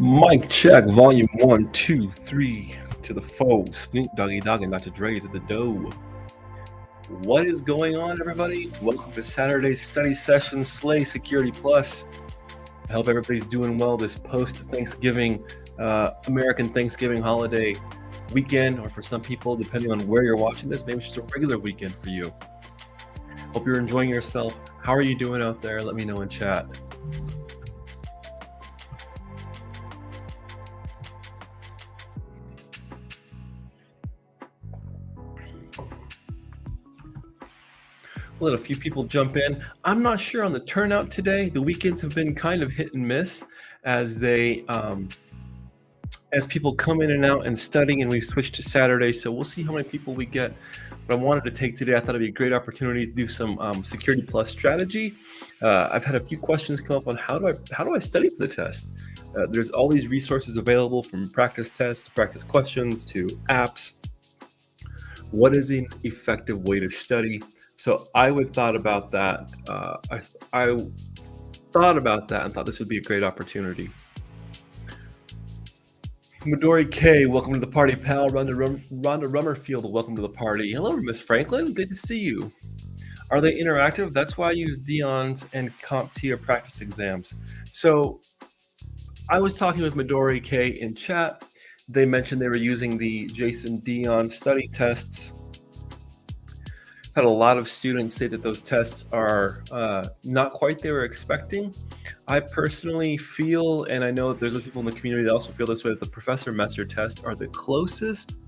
Mic check, volume one, two, three, to the foe. Snoop Doggy Dogg and Dr. Dre is at the dough. What is going on, everybody? Welcome to Saturday's study session, Slay Security Plus. I hope everybody's doing well this post-Thanksgiving, American Thanksgiving holiday weekend, or for some people, depending on where you're watching this, maybe it's just a regular weekend for you. Hope you're enjoying yourself. How are you doing out there? Let me know in chat. We'll let a few people jump in. I'm not sure on the turnout today. The weekends have been kind of hit and miss as they as people come in and out and studying, and we've switched to Saturday, so we'll see how many people we get. But I wanted to take today, I thought it'd be a great opportunity to do some Security Plus strategy. I've had a few questions come up on how do I study for the test. There's all these resources available, from practice tests to practice questions to apps. What is an effective way to study? So I thought about that. I thought about that and thought this would be a great opportunity. Midori K, welcome to the party, pal. Rhonda Rummerfield, welcome to the party. Hello, Miss Franklin. Good to see you. Are they interactive? That's why I use Dion's and CompTIA practice exams. So I was talking with Midori K in chat. They mentioned they were using the Jason Dion study tests. Had a lot of students say that those tests are not quite they were expecting. I personally feel, and I know that there's other people in the community that also feel this way, that the Professor Messer tests are the closest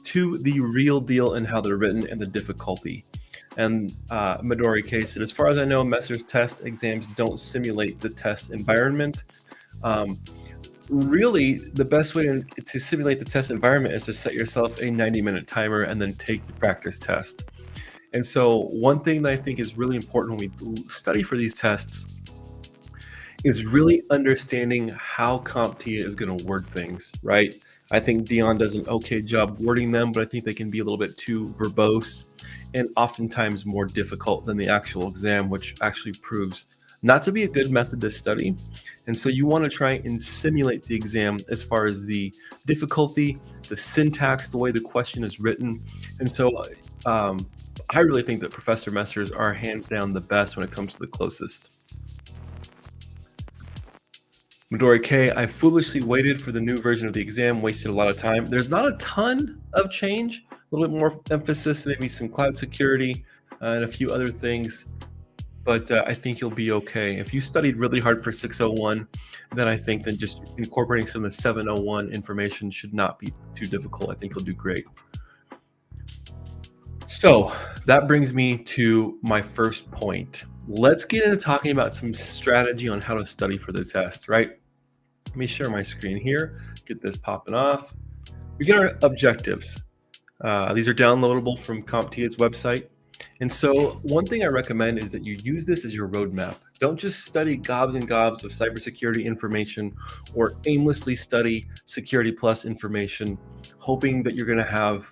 to the real deal in how they're written and the difficulty. And Midori K said, as far as I know, Messer's test exams don't simulate the test environment. Really, the best way to simulate the test environment is to set yourself a 90-minute timer and then take the practice test. And so one thing that I think is really important when we study for these tests is really understanding how CompTIA is going to word things, right? I think Dion does an okay job wording them, but I think they can be a little bit too verbose and oftentimes more difficult than the actual exam, which actually proves not to be a good method to study. And so you want to try and simulate the exam as far as the difficulty, the syntax, the way the question is written. And so I really think that Professor Messers are hands down the best when it comes to the closest. Midori K, I foolishly waited for the new version of the exam, wasted a lot of time. There's not a ton of change, a little bit more emphasis, maybe some cloud security and a few other things, but I think you'll be okay. If you studied really hard for 601, then I think that just incorporating some of the 701 information should not be too difficult. I think you'll do great. So that brings me to my first point. Let's get into talking about some strategy on how to study for the test, right? Let me share my screen here, get this popping off. We get our objectives. These are downloadable from CompTIA's website. And so one thing I recommend is that you use this as your roadmap. Don't just study gobs and gobs of cybersecurity information or aimlessly study Security Plus information, hoping that you're going to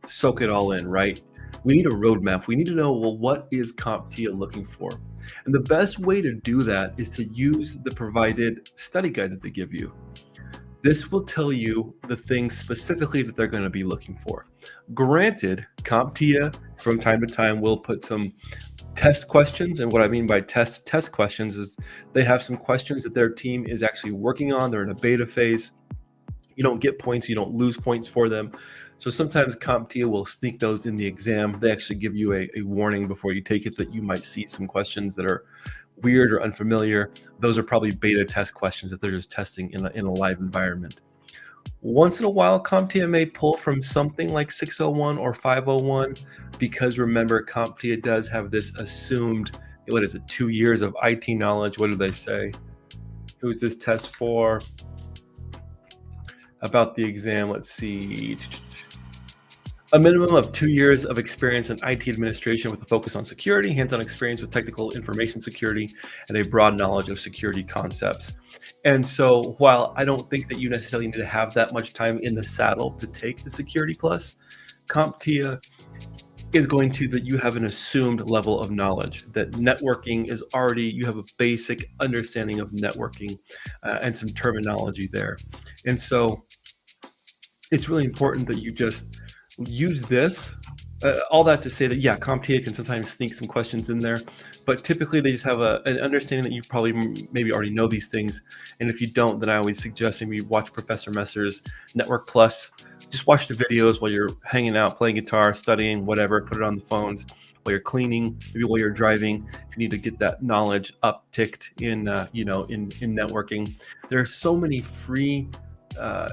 soak it all in, right? We need a roadmap. We need to know, well, what is CompTIA looking for? And the best way to do that is to use the provided study guide that they give you. This will tell you the things specifically that they're going to be looking for. Granted, CompTIA from time to time will put some test questions, and what I mean by test questions is they have some questions that their team is actually working on. They're in a beta phase. You don't get points, you don't lose points for them. So sometimes CompTIA will sneak those in the exam. They actually give you a warning before you take it that you might see some questions that are weird or unfamiliar. Those are probably beta test questions that they're just testing in a live environment. Once in a while, CompTIA may pull from something like 601 or 501, because remember, CompTIA does have this assumed, 2 years of IT knowledge. What do they say? Who is this test for? About the exam, let's see. A minimum of 2 years of experience in IT administration with a focus on security, hands-on experience with technical information security, and a broad knowledge of security concepts. And so while I don't think that you necessarily need to have that much time in the saddle to take the Security Plus, CompTIA is going to that you have an assumed level of knowledge, that networking is already, you have a basic understanding of networking and some terminology there. And so it's really important that you just use this. All that to say that, yeah, CompTIA can sometimes sneak some questions in there, but typically they just have an understanding that you probably maybe already know these things. And if you don't, then I always suggest maybe watch Professor Messer's Network Plus. Just watch the videos while you're hanging out, playing guitar, studying, whatever. Put it on the phones while you're cleaning, maybe while you're driving. If you need to get that knowledge upticked in, in networking, there are so many free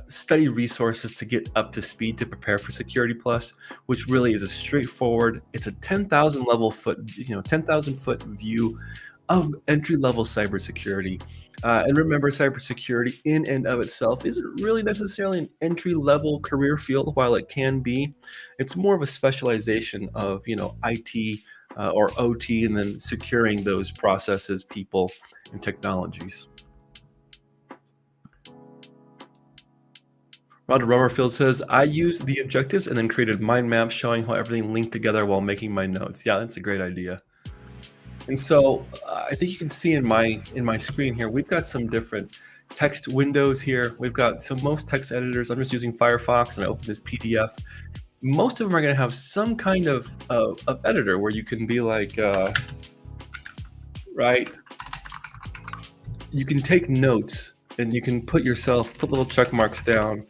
study resources to get up to speed to prepare for Security Plus, which really is a straightforward, it's a 10,000 foot view of entry-level cybersecurity. And remember, cybersecurity in and of itself isn't really necessarily an entry-level career field, while it can be. It's more of a specialization of, IT or OT, and then securing those processes, people, and technologies. Rhonda Rummerfield says, I used the objectives and then created mind maps showing how everything linked together while making my notes. Yeah, that's a great idea. And so I think you can see in my screen here, we've got some different text windows here. We've got most text editors. I'm just using Firefox, and I open this PDF. Most of them are going to have some kind of editor where you can be like, right? You can take notes and you can put little check marks down,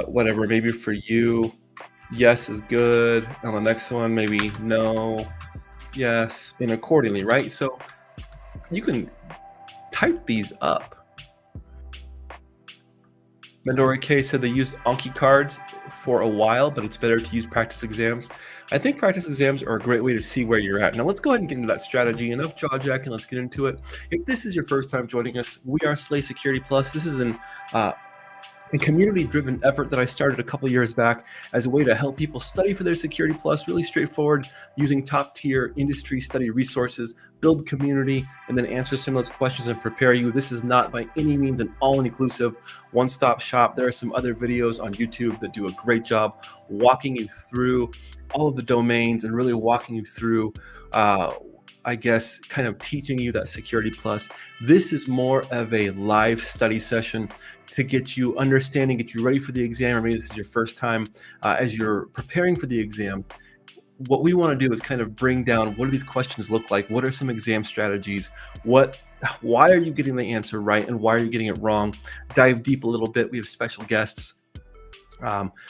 whatever. Maybe for you, yes is good. On the next one, maybe no, yes, and accordingly, right? So you can type these up. Midori K said they use Anki cards for a while, but it's better to use practice exams. I think practice exams are a great way to see where you're at. Now let's go ahead and get into that strategy. Enough jaw jacking, let's get into it. If this is your first time joining us, we are Slay Security Plus. This is a community-driven effort that I started a couple years back as a way to help people study for their Security Plus, really straightforward, using top-tier industry study resources, build community, and then answer some of those questions and prepare you. This is not by any means an all-inclusive, one-stop shop. There are some other videos on YouTube that do a great job walking you through all of the domains and really walking you through kind of teaching you that Security Plus. This is more of a live study session to get you understanding, get you ready for the exam, or maybe this is your first time as you're preparing for the exam. What we want to do is kind of bring down, what do these questions look like? What are some exam strategies? Why are you getting the answer right, and why are you getting it wrong? Dive deep a little bit. We have special guests.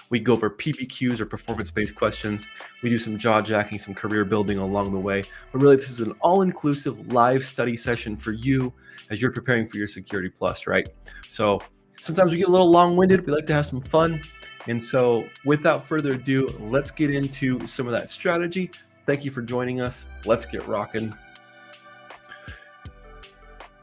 We go over PBQs or performance-based questions. We do some jaw jacking, some career building along the way. But really, this is an all-inclusive live study session for you as you're preparing for your Security Plus, right? So sometimes we get a little long-winded. We like to have some fun. And so without further ado, let's get into some of that strategy. Thank you for joining us. Let's get rocking.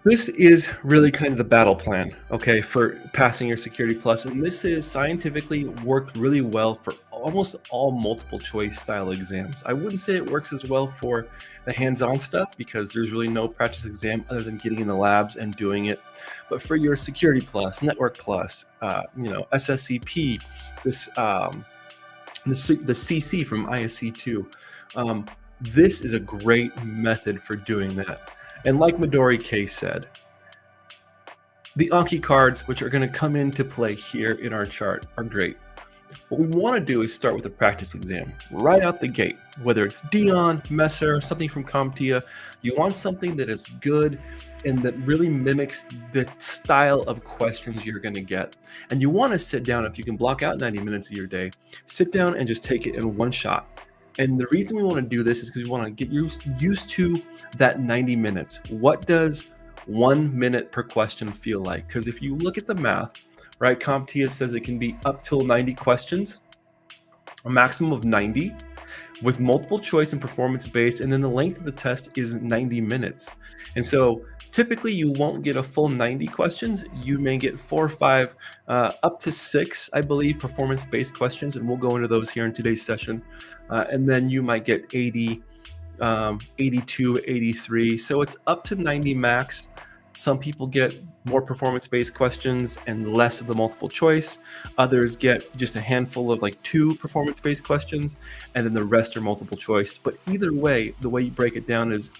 This is really kind of the battle plan, okay, for passing your Security Plus. And this is scientifically worked really well for almost all multiple choice style exams. I wouldn't say it works as well for the hands-on stuff because there's really no practice exam other than getting in the labs and doing it. But for your Security Plus, Network Plus, SSCP, the CC from ISC2, this is a great method for doing that. And like Midori K said, the Anki cards, which are going to come into play here in our chart, are great. What we want to do is start with a practice exam right out the gate, whether it's Dion, Messer, something from CompTIA. You want something that is good and that really mimics the style of questions you're going to get. And you want to sit down, if you can block out 90 minutes of your day, sit down and just take it in one shot. And the reason we want to do this is because we want to get used to that 90 minutes. What does 1 minute per question feel like? Because if you look at the math, right, CompTIA says it can be up till 90 questions, a maximum of 90, with multiple choice and performance based, and then the length of the test is 90 minutes. And so typically you won't get a full 90 questions. You may get 4 or 5, up to 6, I believe, performance-based questions, and we'll go into those here in today's session. And then you might get 80, 82, 83. So it's up to 90 max. Some people get more performance-based questions and less of the multiple choice. Others get just a handful of like 2 performance-based questions, and then the rest are multiple choice. But either way, the way you break it down is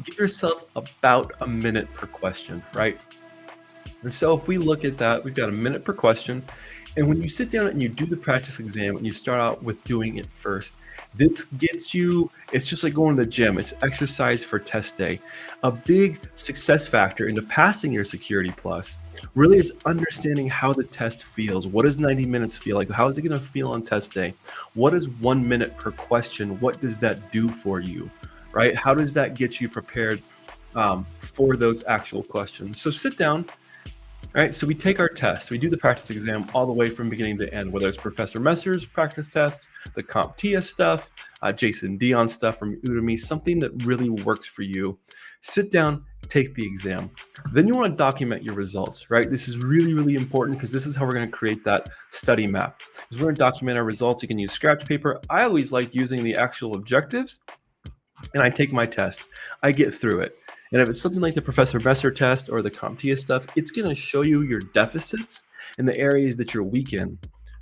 give yourself about a minute per question, right? And so if we look at that, we've got a minute per question. And when you sit down and you do the practice exam and you start out with doing it first, this gets you, it's just like going to the gym. It's exercise for test day. A big success factor into passing your Security Plus really is understanding how the test feels. What does 90 minutes feel like? How is it going to feel on test day? What is 1 minute per question? What does that do for you, right? How does that get you prepared for those actual questions? So sit down. All right, so we take our test. We do the practice exam all the way from beginning to end, whether it's Professor Messer's practice tests, the CompTIA stuff, Jason Dion stuff from Udemy, something that really works for you. Sit down, take the exam. Then you want to document your results, right? This is really, really important because this is how we're going to create that study map. Because we're going to document our results. You can use scratch paper. I always like using the actual objectives, and I take my test. I get through it. And if it's something like the Professor Messer test or the CompTIA stuff, it's going to show you your deficits and the areas that you're weak in,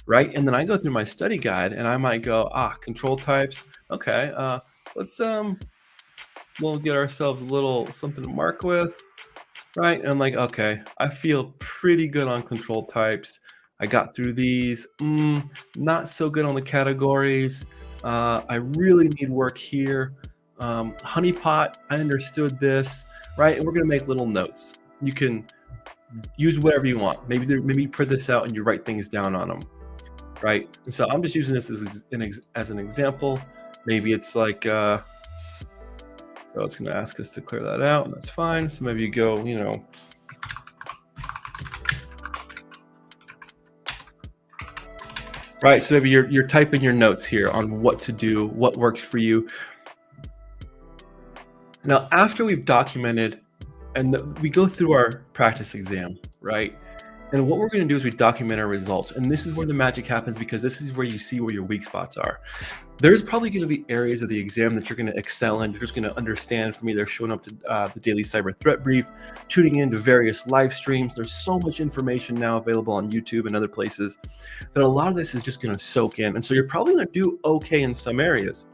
right? And then I go through my study guide and I might go, control types. Okay, let's we'll get ourselves a little something to mark with, right? And I'm like, okay, I feel pretty good on control types. I got through these. Not so good on the categories. I really need work here. Honeypot, I understood this, right? And we're going to make little notes. You can use whatever you want. Maybe you print this out and you write things down on them, right? And so I'm just using this as an example. Maybe it's like, so it's going to ask us to clear that out, and that's fine. So maybe you go, right? So maybe you're typing your notes here on what to do, what works for you. Now, after we've documented and we go through our practice exam, right? And what we're going to do is we document our results. And this is where the magic happens, because this is where you see where your weak spots are. There's probably going to be areas of the exam that you're going to excel in. You're just going to understand from either showing up to the daily cyber threat brief, tuning into various live streams. There's so much information now available on YouTube and other places that a lot of this is just going to soak in. And so you're probably going to do okay in some areas.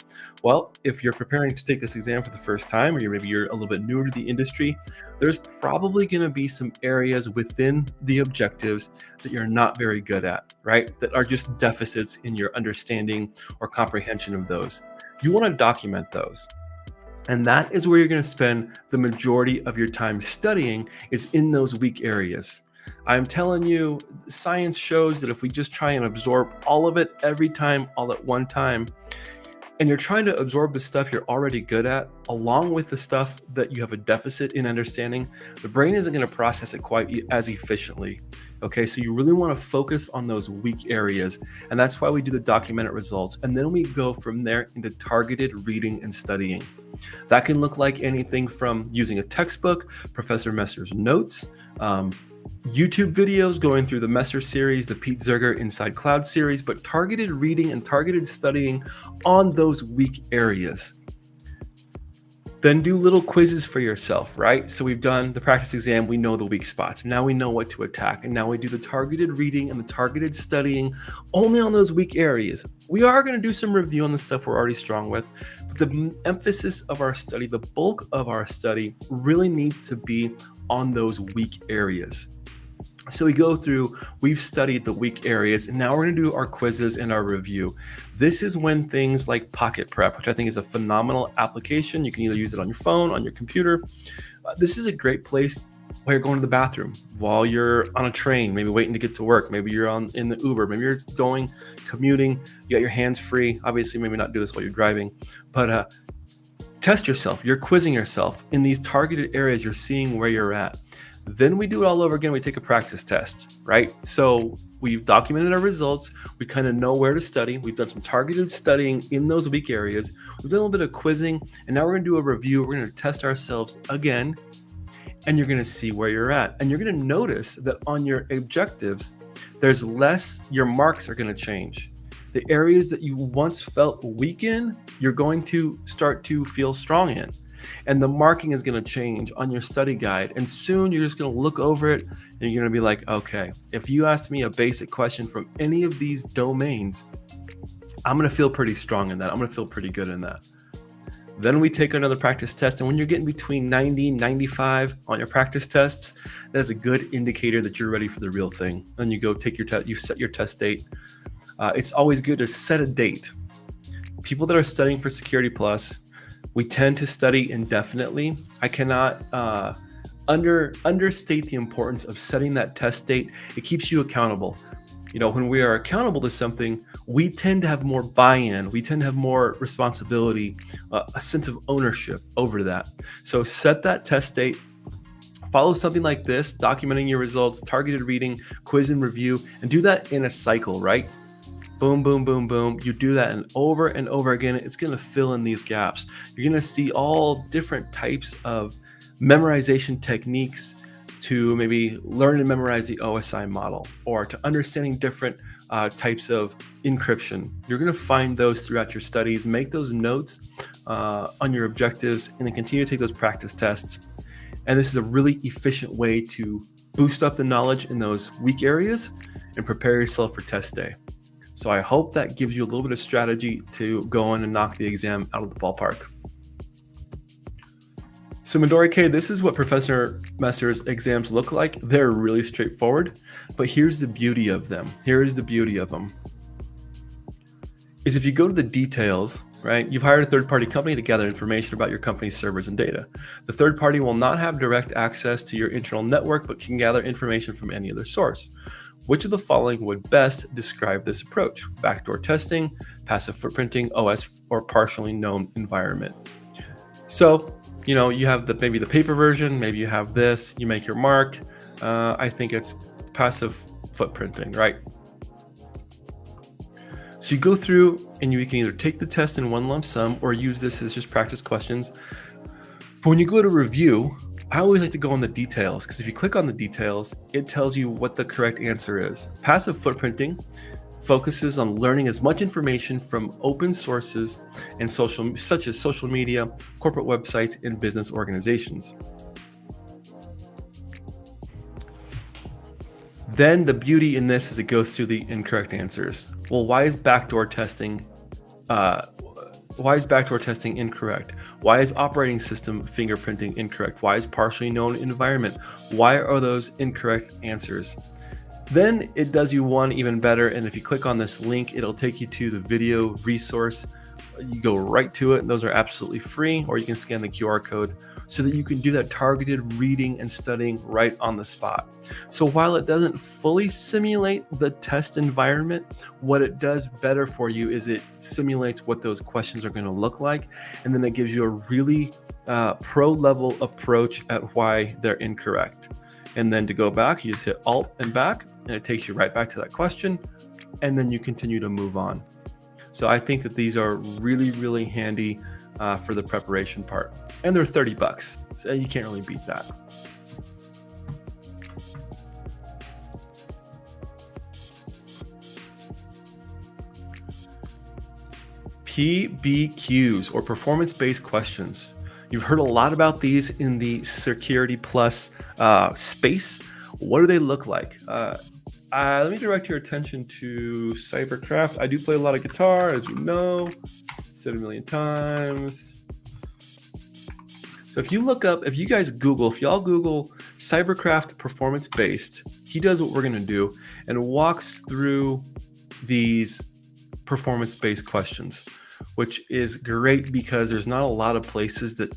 Well, if you're preparing to take this exam for the first time, or maybe you're a little bit newer to the industry, there's probably going to be some areas within the objectives that you're not very good at, right? That are just deficits in your understanding or comprehension of those. You want to document those. And that is where you're going to spend the majority of your time studying, is in those weak areas. I'm telling you, science shows that if we just try and absorb all of it every time, all at one time, and you're trying to absorb the stuff you're already good at, along with the stuff that you have a deficit in understanding, the brain isn't going to process it quite as efficiently. Okay, so you really want to focus on those weak areas. And that's why we do the documented results. And then we go from there into targeted reading and studying. That can look like anything from using a textbook, Professor Messer's notes, YouTube videos going through the Messer series, the Pete Zerger Inside Cloud series, but targeted reading and targeted studying on those weak areas. Then do little quizzes for yourself, right? So we've done the practice exam, we know the weak spots. Now we know what to attack. And now we do the targeted reading and the targeted studying only on those weak areas. We are going to do some review on the stuff we're already strong with, but the emphasis of our study, the bulk of our study, really needs to be on those weak areas. So we go through, we've studied the weak areas, and now we're going to do our quizzes and our review. This is when things like Pocket Prep, which I think is a phenomenal application. You can either use it on your phone, on your computer. This is a great place while you're going to the bathroom, while you're on a train, maybe waiting to get to work. Maybe you're in the Uber, maybe you're going, commuting, you got your hands free. Obviously, maybe not do this while you're driving, but test yourself. You're quizzing yourself in these targeted areas. You're seeing where you're at. Then we do it all over again. We take a practice test, right? So we've documented our results. We kind of know where to study. We've done some targeted studying in those weak areas. We've done a little bit of quizzing, and now we're going to do a review. We're going to test ourselves again, and you're going to see where you're at. And you're going to notice that on your objectives, there's less, your marks are going to change. The areas that you once felt weak in, you're going to start to feel strong in. And the marking is going to change on your study guide. And soon you're just going to look over it and you're going to be like, okay, if you ask me a basic question from any of these domains, I'm going to feel pretty strong in that. I'm going to feel pretty good in that. Then we take another practice test, and when you're getting between 90, 95 on your practice tests, that is a good indicator that you're ready for the real thing. Then you go take your test, you set your test date. It's always good to set a date. People that are studying for Security Plus, we tend to study indefinitely. I cannot understate the importance of setting that test date. It keeps you accountable. You know, when we are accountable to something, we tend to have more buy-in, we tend to have more responsibility, a sense of ownership over that. So set that test date, follow something like this, documenting your results, targeted reading, quiz and review, and do that in a cycle, right? Boom, boom, boom, boom. You do that and over again, it's going to fill in these gaps. You're going to see all different types of memorization techniques to maybe learn and memorize the OSI model, or to understanding different types of encryption. You're going to find those throughout your studies, make those notes on your objectives, and then continue to take those practice tests. And this is a really efficient way to boost up the knowledge in those weak areas and prepare yourself for test day. So I hope that gives you a little bit of strategy to go in and knock the exam out of the ballpark. So Midori K, this is what Professor Messer's exams look like. They're really straightforward, but here's the beauty of them. Here is the beauty of them. Is if you go to the details, right? You've hired a third-party company to gather information about your company's servers and data. The third party will not have direct access to your internal network, but can gather information from any other source. Which of the following would best describe this approach? Backdoor testing, passive footprinting, OS, or partially known environment? So, you know, you have maybe the paper version, maybe you have this, you make your mark. I think it's passive footprinting, right? So you go through and you can either take the test in one lump sum or use this as just practice questions. But when you go to review, I always like to go on the details, because if you click on the details, it tells you what the correct answer is. Passive footprinting focuses on learning as much information from open sources and such as social media, corporate websites, and business organizations. Then the beauty in this is it goes through the incorrect answers. Well, why is backdoor testing incorrect? Why is operating system fingerprinting incorrect? Why is partially known environment? Why are those incorrect answers? Then it does you one even better, and if you click on this link, it'll take you to the video resource. You go right to it, and those are absolutely free, or you can scan the QR code so that you can do that targeted reading and studying right on the spot. So while it doesn't fully simulate the test environment, what it does better for you is it simulates what those questions are going to look like, and then it gives you a really pro-level approach at why they're incorrect. And then to go back, you just hit Alt and back, and it takes you right back to that question, and then you continue to move on. So I think that these are really, really handy for the preparation part. And they're $30, so you can't really beat that. PBQs, or performance-based questions. You've heard a lot about these in the Security Plus space. What do they look like? Let me direct your attention to Cybercraft. I do play a lot of guitar, as you know, said a million times. So if you look up, if you all Google Cybercraft performance-based, he does what we're going to do and walks through these performance-based questions, which is great because there's not a lot of places that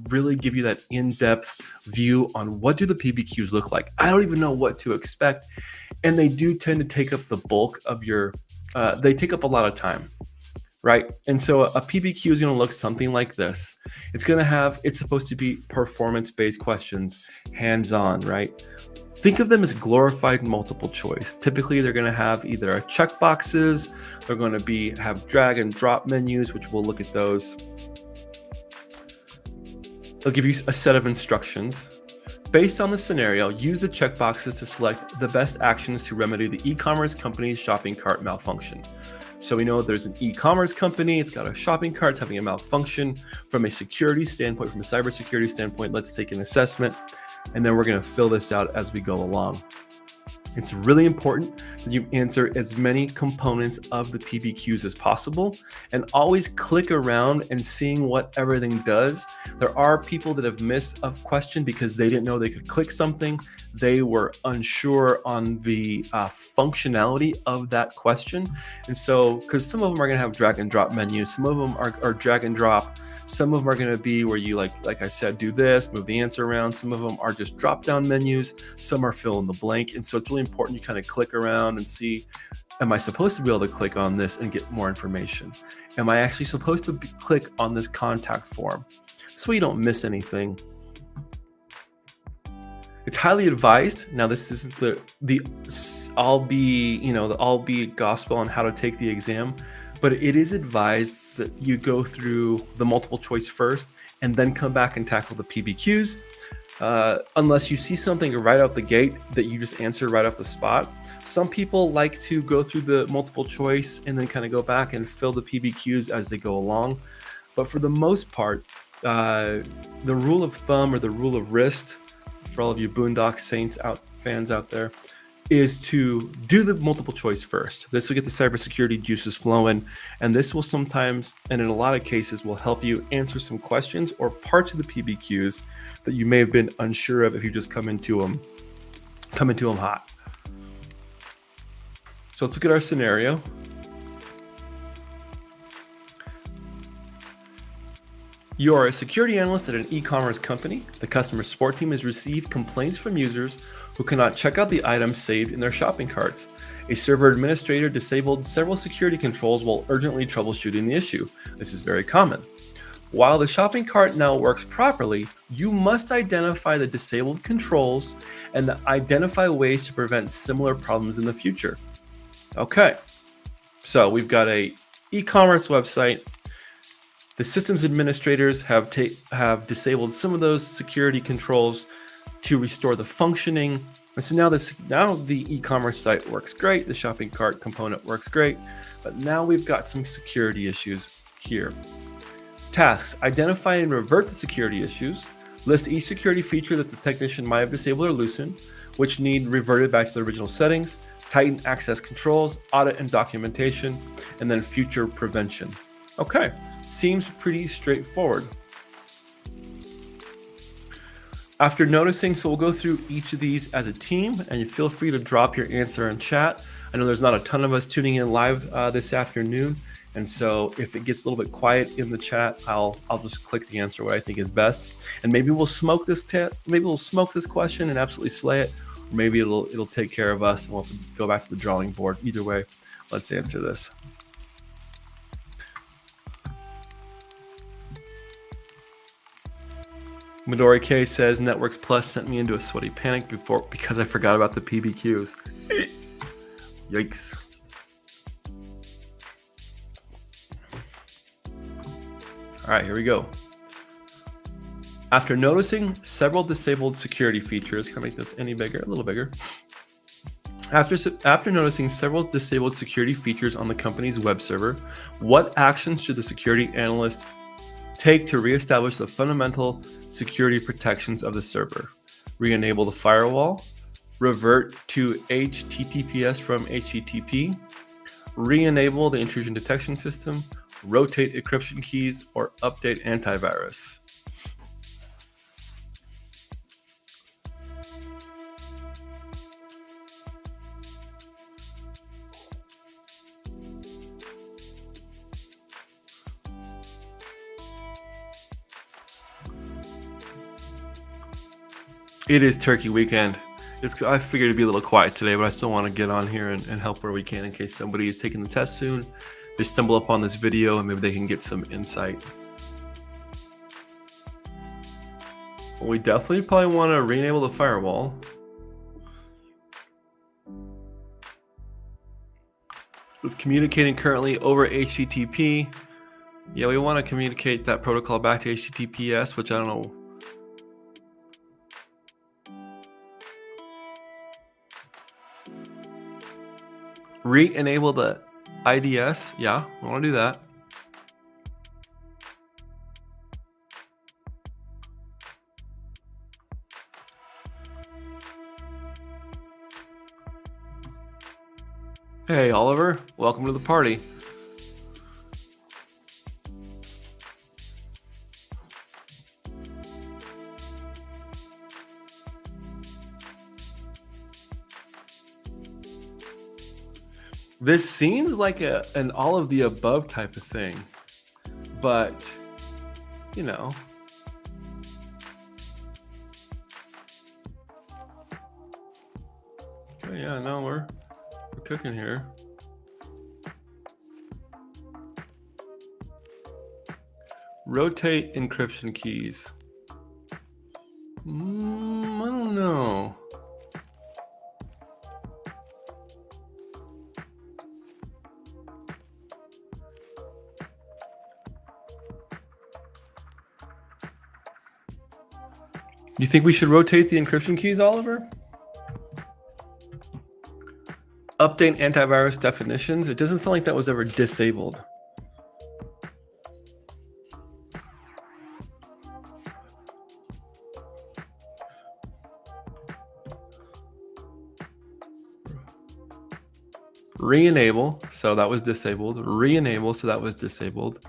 really give you that in-depth view on what do the PBQs look like. I don't even know what to expect. And they do tend to take up the bulk of your, they take up a lot of time, right? And so a PBQ is going to look something like this. It's supposed to be performance-based questions, hands-on, right? Think of them as glorified multiple choice. Typically, they're going to have either a checkboxes, they're going to have drag and drop menus, which we'll look at those. They'll give you a set of instructions. Based on the scenario, use the checkboxes to select the best actions to remedy the e-commerce company's shopping cart malfunction. So So we know there's an e-commerce company, it's got a shopping cart, it's having a malfunction. From a security standpoint, from a cybersecurity standpoint, let's take an assessment, and then we're going to fill this out as we go along. It's really important that you answer as many components of the PBQs as possible, and always click around and seeing what everything does. There are people that have missed a question because they didn't know they could click something. They were unsure on the functionality of that question. And so, because some of them are going to have drag and drop menus, some of them are drag and drop. Some of them are going to be where you, like I said, do this, move the answer around. Some of them are just drop down menus. Some are fill in the blank. And so it's really important you kind of click around and see, am I supposed to be able to click on this and get more information? Am I actually supposed to click on this contact form? This way you don't miss anything. It's highly advised. Now, this isn't the all be gospel on how to take the exam, but it is advised that you go through the multiple choice first and then come back and tackle the PBQs. Unless you see something right out the gate that you just answer right off the spot. Some people like to go through the multiple choice and then kind of go back and fill the PBQs as they go along. But for the most part, the rule of thumb or the rule of wrist, for all of you Boondock Saints fans out there, is to do the multiple choice first. This will get the cybersecurity juices flowing, and this will sometimes, and in a lot of cases, will help you answer some questions or parts of the PBQs that you may have been unsure of if you just come into them hot. So let's look at our scenario. You are a security analyst at an e-commerce company. The customer support team has received complaints from users who cannot check out the items saved in their shopping carts. A server administrator disabled several security controls while urgently troubleshooting the issue. This is very common. While the shopping cart now works properly, you must identify the disabled controls and identify ways to prevent similar problems in the future. Okay, so we've got a e-commerce website. The systems administrators have disabled some of those security controls to restore the functioning. And so now the e-commerce site works great. The shopping cart component works great. But now we've got some security issues here. Tasks: identify and revert the security issues. List each security feature that the technician might have disabled or loosened, which need reverted back to the original settings. Tighten access controls, audit and documentation, and then future prevention. Okay. Seems pretty straightforward. After noticing, so we'll go through each of these as a team, and you feel free to drop your answer in chat. I know there's not a ton of us tuning in live this afternoon, and so if it gets a little bit quiet in the chat, I'll just click the answer what I think is best, and maybe we'll smoke this question and absolutely slay it, or maybe it'll take care of us, and we'll have to go back to the drawing board. Either way, let's answer this. Midori K says Networks Plus sent me into a sweaty panic because I forgot about the PBQs. Yikes. All right, here we go. After noticing several disabled security features, can I make this any bigger? A little bigger. After noticing several disabled security features on the company's web server, what actions should the security analyst take to reestablish the fundamental security protections of the server? Re-enable the firewall, revert to HTTPS from HTTP, re-enable the intrusion detection system, rotate encryption keys, or update antivirus. It is Turkey weekend. I figured it'd be a little quiet today, but I still want to get on here and help where we can in case somebody is taking the test soon. They stumble upon this video and maybe they can get some insight. Well, we definitely probably want to re-enable the firewall. It's communicating currently over HTTP. Yeah, we want to communicate that protocol back to HTTPS, which I don't know. Re-enable the IDS, yeah, I want to do that. Hey, Oliver, welcome to the party. This seems like an all of the above type of thing, but, you know. Oh, yeah, no, we're cooking here. Rotate encryption keys. I don't know. You think we should rotate the encryption keys, Oliver? Update antivirus definitions. It doesn't sound like that was ever disabled. Re-enable, so that was disabled. Re-enable, so that was disabled.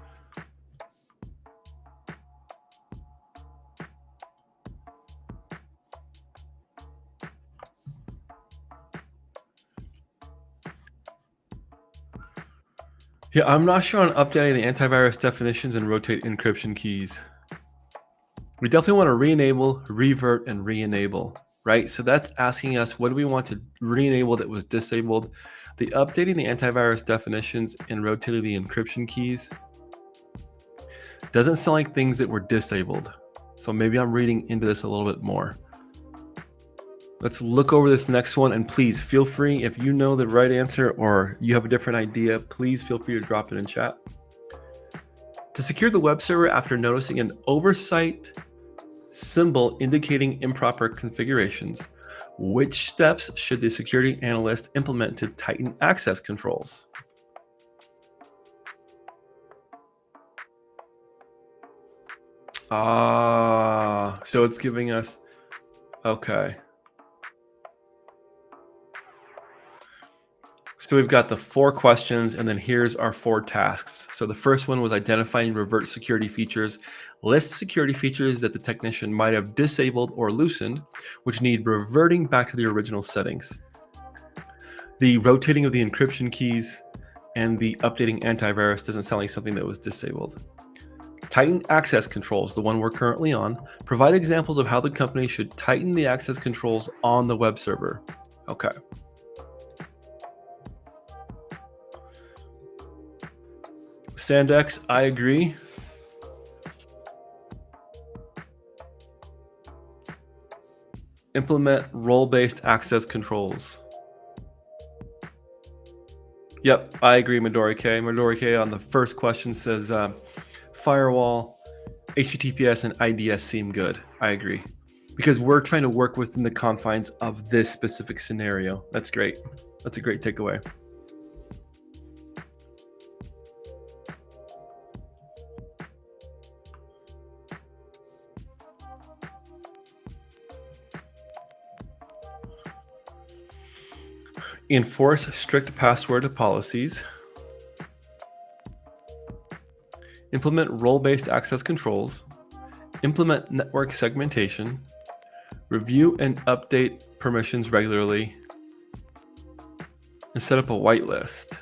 Yeah, I'm not sure on updating the antivirus definitions and rotate encryption keys. We definitely want to re-enable, revert, and re-enable, right? So that's asking us, what do we want to re-enable that was disabled? The updating the antivirus definitions and rotating the encryption keys doesn't sound like things that were disabled. So maybe I'm reading into this a little bit more. Let's look over this next one, and please feel free, if you know the right answer or you have a different idea, please feel free to drop it in chat. To secure the web server after noticing an oversight symbol indicating improper configurations, which steps should the security analyst implement to tighten access controls? So it's giving us, okay. So we've got the 4 questions, and then here's our 4 tasks. So the first one was identifying revert security features. List security features that the technician might have disabled or loosened, which need reverting back to the original settings. The rotating of the encryption keys and the updating antivirus doesn't sound like something that was disabled. Tighten access controls, the one we're currently on. Provide examples of how the company should tighten the access controls on the web server. Okay. Sandex, I agree. Implement role-based access controls. Yep, I agree, Midori K. Midori K on the first question says firewall, HTTPS, and IDS seem good. I agree. Because we're trying to work within the confines of this specific scenario. That's great. That's a great takeaway. Enforce strict password policies. Implement role-based access controls. Implement network segmentation. Review and update permissions regularly. And set up a whitelist.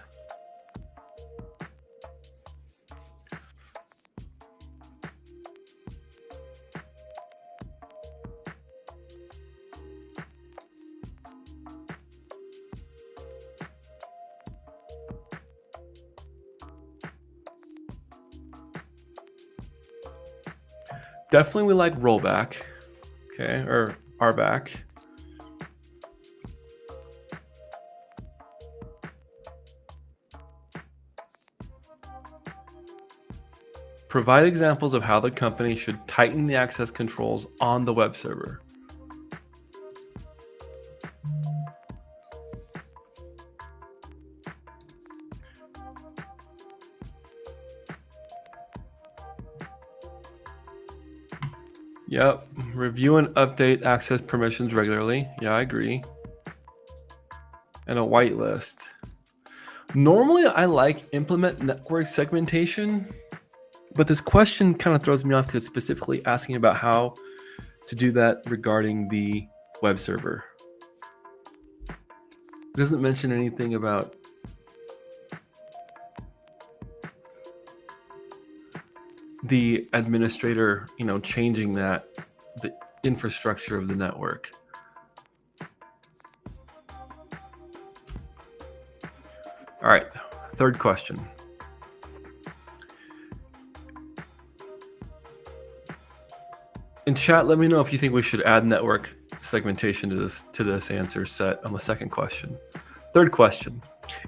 Definitely we like rollback, okay, or RBAC. Provide examples of how the company should tighten the access controls on the web server. Yep. Review and update access permissions regularly. Yeah, I agree. And a whitelist. Normally, I like implement network segmentation, but this question kind of throws me off because it's specifically asking about how to do that regarding the web server. It doesn't mention anything about the administrator, changing the infrastructure of the network. All right, third question. In chat, let me know if you think we should add network segmentation to this answer set on the second question. Third question.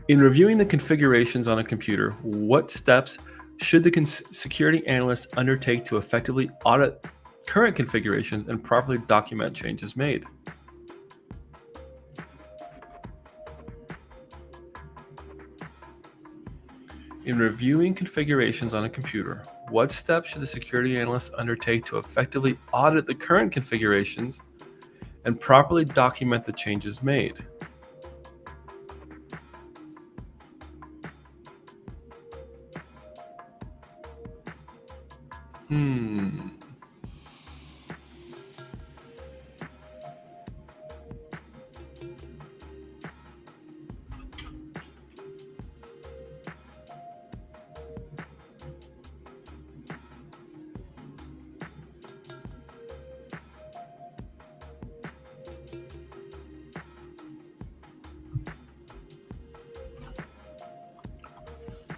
In reviewing the configurations on a computer, what steps should the security analyst undertake to effectively audit current configurations and properly document changes made? In reviewing configurations on a computer, what steps should the security analyst undertake to effectively audit the current configurations and properly document the changes made?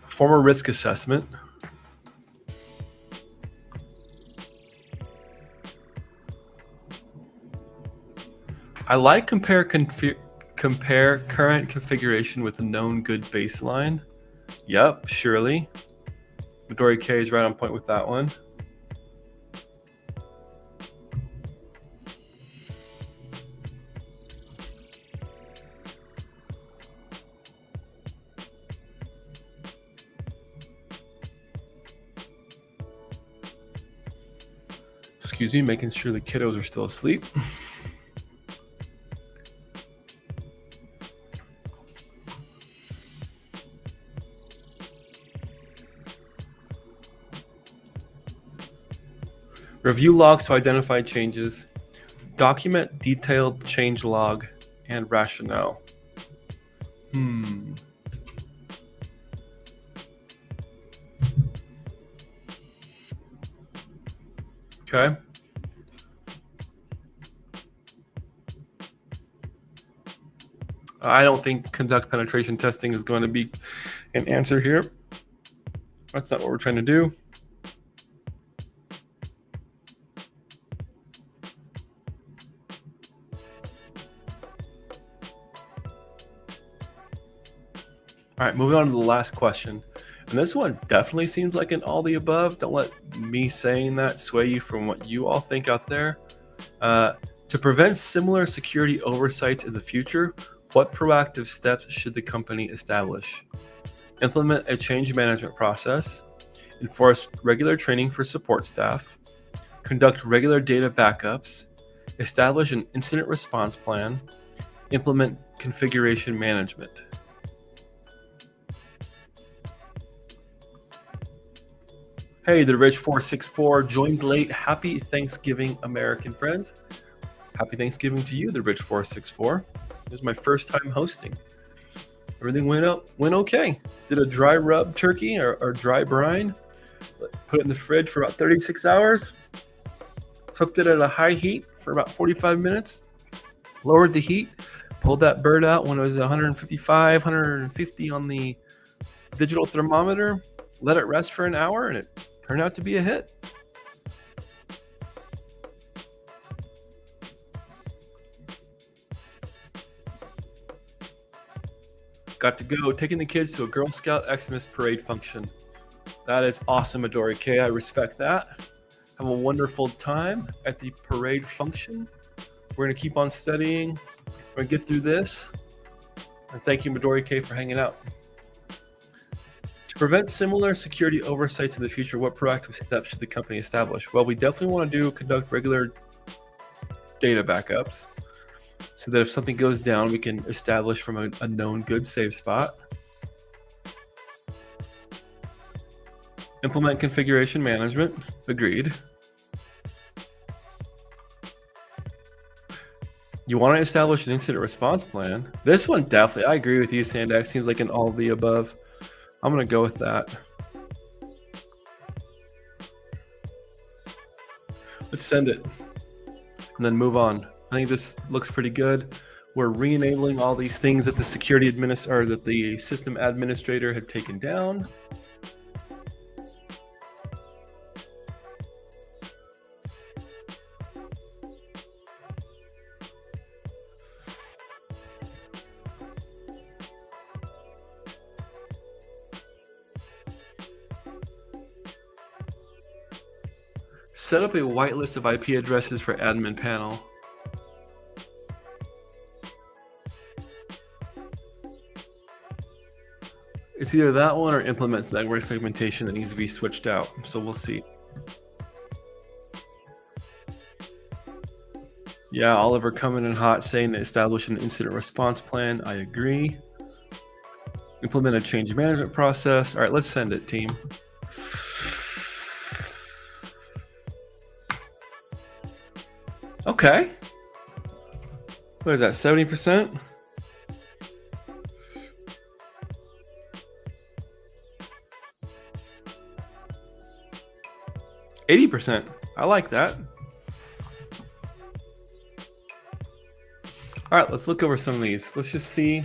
Perform a risk assessment. I like compare current configuration with a known good baseline. Yep, surely. Midori K is right on point with that one. Excuse me, making sure the kiddos are still asleep. Review logs to identify changes. Document detailed change log and rationale. Okay. I don't think conduct penetration testing is going to be an answer here. That's not what we're trying to do. All right, moving on to the last question. And this one definitely seems like an all the above. Don't let me saying that sway you from what you all think out there. To prevent similar security oversights in the future, what proactive steps should the company establish? Implement a change management process, enforce regular training for support staff, conduct regular data backups, establish an incident response plan, implement configuration management. Hey, the Rich 464 joined late. Happy Thanksgiving, American friends. Happy Thanksgiving to you, the Rich 464. This is my first time hosting. Everything went okay. Did a dry rub turkey or dry brine. Put it in the fridge for about 36 hours. Cooked it at a high heat for about 45 minutes. Lowered the heat. Pulled that bird out when it was 155, 150 on the digital thermometer. Let it rest for an hour, and it turned out to be a hit. Got to go taking the kids to a Girl Scout Xmas parade function. That is awesome, Midori K. I respect that. Have a wonderful time at the parade function. We're going to keep on studying. We're going to get through this. And thank you, Midori K, for hanging out. To prevent similar security oversights in the future, what proactive steps should the company establish? Well, we definitely want to conduct regular data backups so that if something goes down, we can establish from a known good save spot. Implement configuration management. Agreed. You want to establish an incident response plan. This one definitely, I agree with you, Sandax. Seems like an all of the above. I'm going to go with that. Let's send it and then move on. I think this looks pretty good. We're re-enabling all these things that the that the system administrator had taken down. Set up a whitelist of IP addresses for admin panel. It's either that one or implements network segmentation that needs to be switched out. So we'll see. Yeah, Oliver coming in hot saying to establish an incident response plan. I agree. Implement a change management process. All right, let's send it, team. Okay. What is that, 70%? %. I like that. All right, let's look over some of these. Let's just see.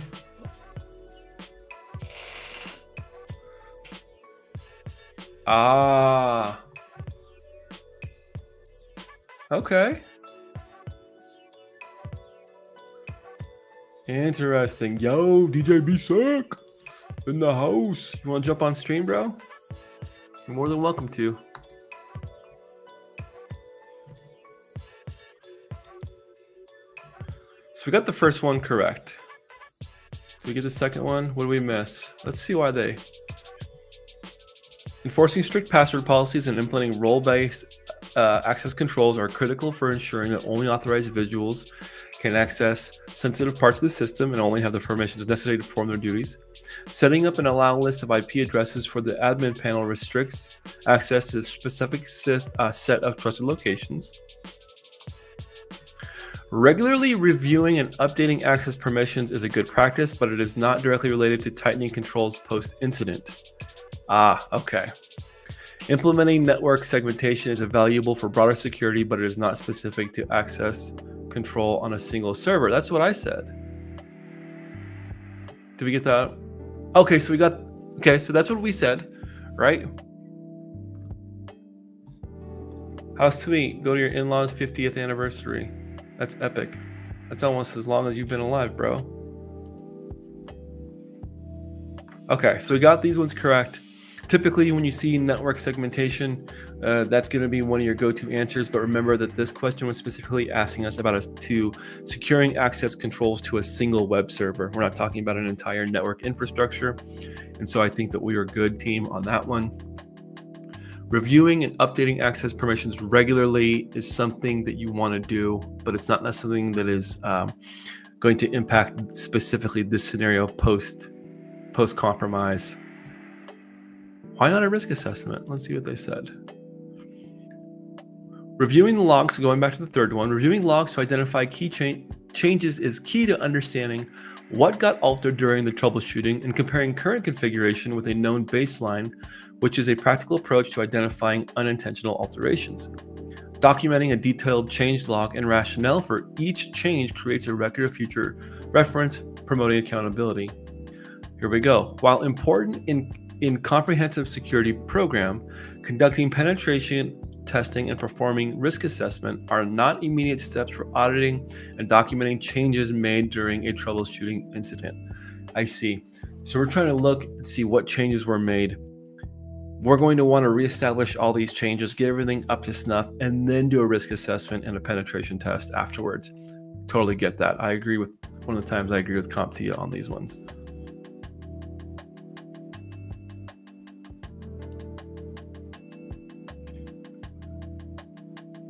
Okay. Interesting. Yo, DJ B Sick in the house. You want to jump on stream, bro? You're more than welcome to. So we got the first one correct. Did we get the second one? What did we miss? Let's see why they. Enforcing strict password policies and implementing role-based access controls are critical for ensuring that only authorized individuals can access sensitive parts of the system and only have the permissions necessary to perform their duties. Setting up and allow list of IP addresses for the admin panel restricts access to a specific set of trusted locations. Regularly reviewing and updating access permissions is a good practice, but it is not directly related to tightening controls post-incident. Okay. Implementing network segmentation is valuable for broader security, but it is not specific to access control on a single server. That's what I said. Did we get that? Okay, so that's what we said, right? How sweet. Go to your in-laws' 50th anniversary. That's epic. That's almost as long as you've been alive, bro. Okay, so we got these ones correct. Typically, when you see network segmentation, that's going to be one of your go-to answers. But remember that this question was specifically asking us about securing access controls to a single web server. We're not talking about an entire network infrastructure. And so I think that we are good, team, on that one. Reviewing and updating access permissions regularly is something that you want to do, but it's not something that is going to impact specifically this scenario post-compromise. Why not a risk assessment? Let's see what they said. Reviewing the logs, so going back to the third one, reviewing logs to identify key changes is key to understanding what got altered during the troubleshooting and comparing current configuration with a known baseline, which is a practical approach to identifying unintentional alterations. Documenting a detailed change log and rationale for each change creates a record of future reference, promoting accountability. Here we go. While important in comprehensive security program, conducting penetration testing and performing risk assessment are not immediate steps for auditing and documenting changes made during a troubleshooting incident. I see. So we're trying to look and see what changes were made. We're going to want to reestablish all these changes, get everything up to snuff, and then do a risk assessment and a penetration test afterwards. Totally get that. I agree with one of the times I agree with CompTIA on these ones.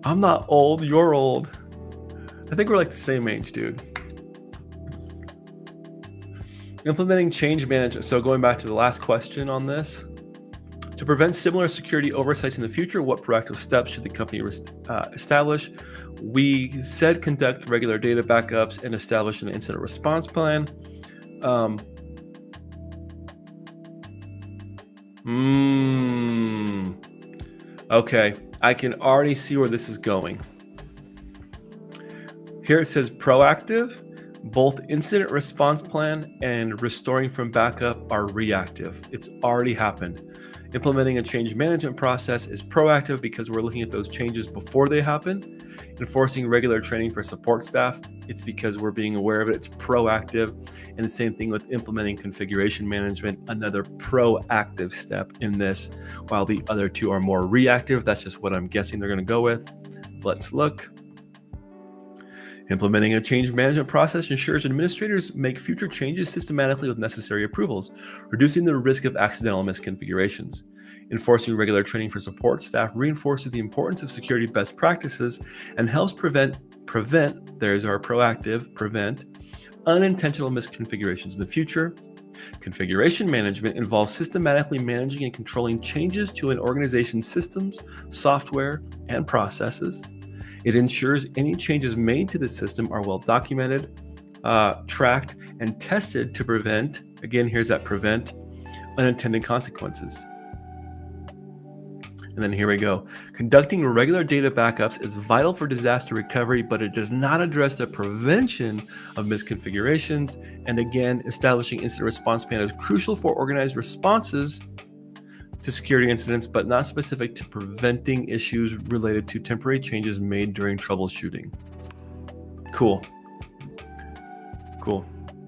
I'm not old, you're old. I think we're like the same age, dude. Implementing change management. So going back to the last question on this, to prevent similar security oversights in the future, what proactive steps should the company establish? We said conduct regular data backups and establish an incident response plan. Okay, I can already see where this is going. Here it says proactive. Both incident response plan and restoring from backup are reactive. It's already happened. Implementing a change management process is proactive because we're looking at those changes before they happen. Enforcing regular training for support staff, it's because we're being aware of it. It's proactive. And the same thing with implementing configuration management, another proactive step in this, while the other two are more reactive. That's just what I'm guessing they're going to go with. Let's look. Implementing a change management process ensures administrators make future changes systematically with necessary approvals, reducing the risk of accidental misconfigurations. Enforcing regular training for support staff reinforces the importance of security best practices and helps prevent, there's our proactive, prevent unintentional misconfigurations in the future. Configuration management involves systematically managing and controlling changes to an organization's systems, software, and processes. It ensures any changes made to the system are well documented, tracked, and tested to prevent, again, here's that prevent, unintended consequences. And then here we go. Conducting regular data backups is vital for disaster recovery, but it does not address the prevention of misconfigurations. And again, establishing incident response plan is crucial for organized responses to security incidents, but not specific to preventing issues related to temporary changes made during troubleshooting. Cool.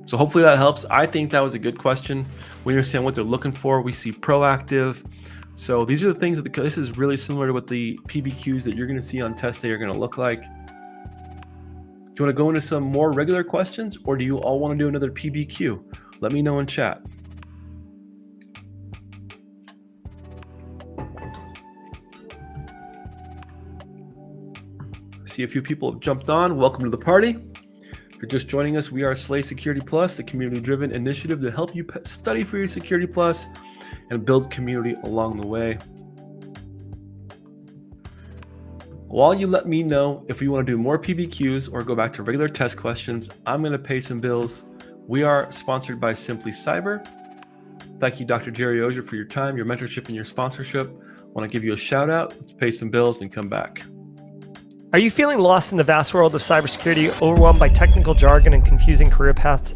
So hopefully that helps. I think that was a good question. We understand what they're looking for. We see proactive. So these are the things that this is really similar to what the PBQs that you're going to see on test day are going to look like. Do you want to go into some more regular questions, or do you all want to do another PBQ? Let me know in chat. See a few people have jumped on. Welcome to the party. If you're just joining us, we are Slay Security Plus, the community-driven initiative to help you study for your Security Plus and build community along the way. While you let me know if you want to do more PBQs or go back to regular test questions, I'm going to pay some bills. We are sponsored by Simply Cyber. Thank you, Dr. Jerry Ozier, for your time, your mentorship, and your sponsorship. I want to give you a shout out. Let's pay some bills and come back. Are you feeling lost in the vast world of cybersecurity, overwhelmed by technical jargon and confusing career paths?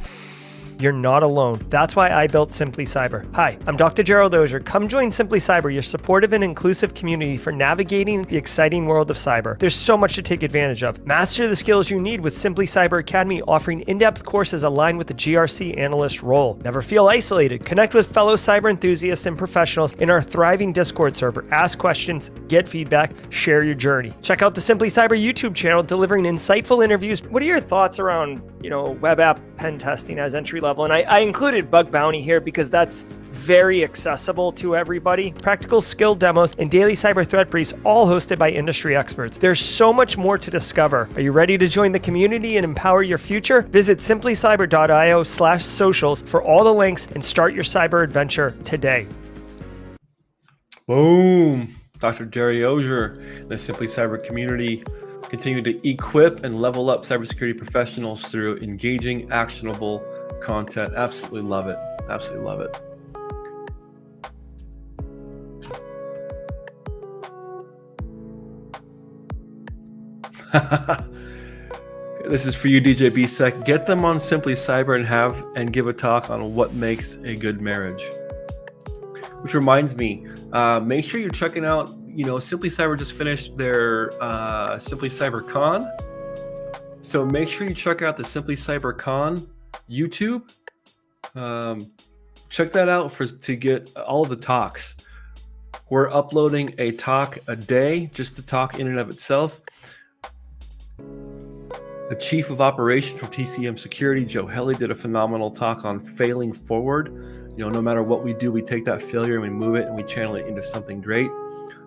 You're not alone. That's why I built Simply Cyber. Hi, I'm Dr. Gerald Ozier. Come join Simply Cyber, your supportive and inclusive community for navigating the exciting world of cyber. There's so much to take advantage of. Master the skills you need with Simply Cyber Academy, offering in-depth courses aligned with the GRC analyst role. Never feel isolated. Connect with fellow cyber enthusiasts and professionals in our thriving Discord server. Ask questions, get feedback, share your journey. Check out the Simply Cyber YouTube channel, delivering insightful interviews. What are your thoughts around, web app pen testing as entry level? And I included bug bounty here because that's very accessible to everybody. Practical skill demos and daily cyber threat briefs, all hosted by industry experts. There's so much more to discover. Are you ready to join the community and empower your future? Visit simplycyber.io/socials for all the links and start your cyber adventure today. Boom. Dr. Jerry Ozier, the Simply Cyber community, continue to equip and level up cybersecurity professionals through engaging, actionable content. Absolutely love it. Absolutely love it. This is for you, DJ BSEC. Get them on Simply Cyber and give a talk on what makes a good marriage. Which reminds me, make sure you're checking out, Simply Cyber just finished their Simply Cyber Con. So make sure you check out the Simply Cyber Con YouTube. Check that out to get all of the talks. We're uploading a talk a day, just to talk in and of itself. The Chief of Operations from TCM Security, Joe Helly, did a phenomenal talk on failing forward. No matter what we do, we take that failure and we move it and we channel it into something great.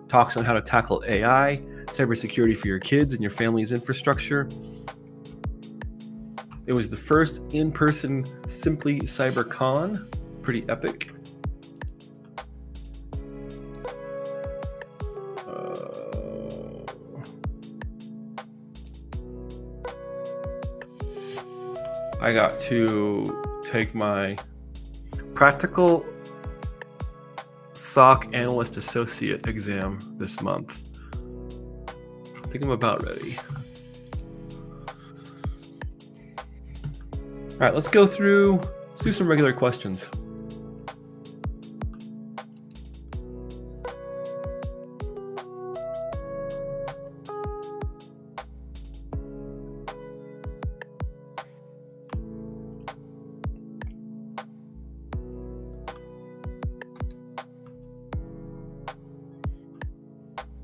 Talks on how to tackle AI, cybersecurity for your kids and your family's infrastructure. It was the first in-person Simply CyberCon. Pretty epic. I got to take my practical SOC Analyst Associate exam this month. I think I'm about ready. All right, let's do some regular questions.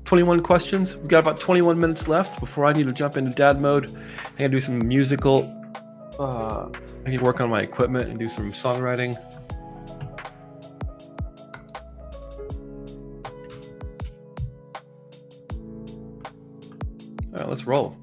"21 questions. We've got about 21 minutes left before I need to jump into dad mode. I can do some musical. I can work on my equipment and do some songwriting. All right, let's roll.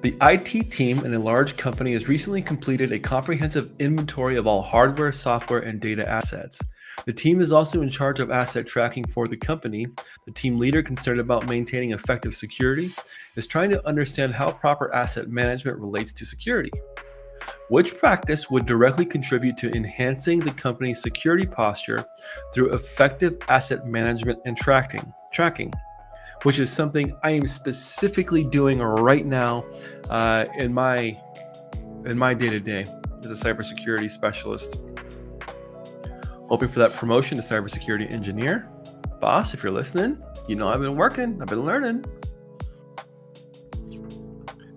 The IT team in a large company has recently completed a comprehensive inventory of all hardware, software, and data assets. The team is also in charge of asset tracking for the company. The team leader, concerned about maintaining effective security, is trying to understand how proper asset management relates to security. Which practice would directly contribute to enhancing the company's security posture through effective asset management and tracking, which is something I am specifically doing right now in my day-to-day as a cybersecurity specialist. Hoping for that promotion to cybersecurity engineer. Boss, if you're listening, you know I've been working, I've been learning.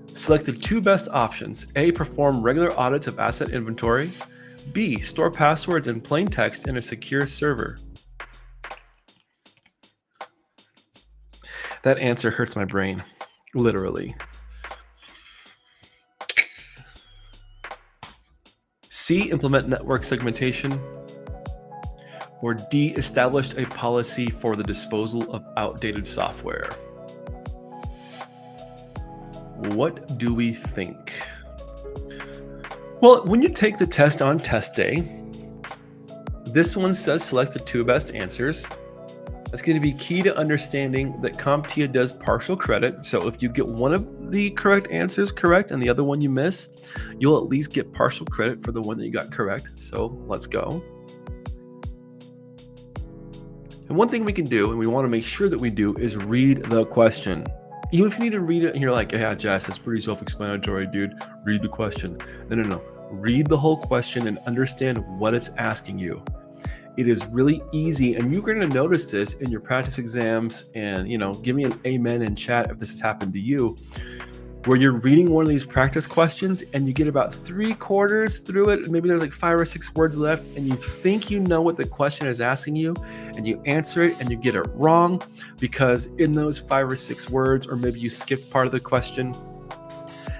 Select the two best options. A, perform regular audits of asset inventory. B, store passwords in plain text in a secure server. That answer hurts my brain, literally. C, implement network segmentation. Or D, established a policy for the disposal of outdated software. What do we think? Well, when you take the test on test day, this one says select the two best answers. That's going to be key to understanding that CompTIA does partial credit. So if you get one of the correct answers correct and the other one you miss, you'll at least get partial credit for the one that you got correct. So let's go. And one thing we can do, and we want to make sure that we do, is read the question. Even if you need to read it and you're like, yeah, Jess, that's pretty self-explanatory, dude. Read the question. No. Read the whole question and understand what it's asking you. It is really easy, and you're going to notice this in your practice exams, and give me an amen in chat if this has happened to you, where you're reading one of these practice questions and you get about 3/4 through it, and maybe there's like 5 or 6 words left, and you think you know what the question is asking you, and you answer it and you get it wrong because in those 5 or 6 words, or maybe you skipped part of the question,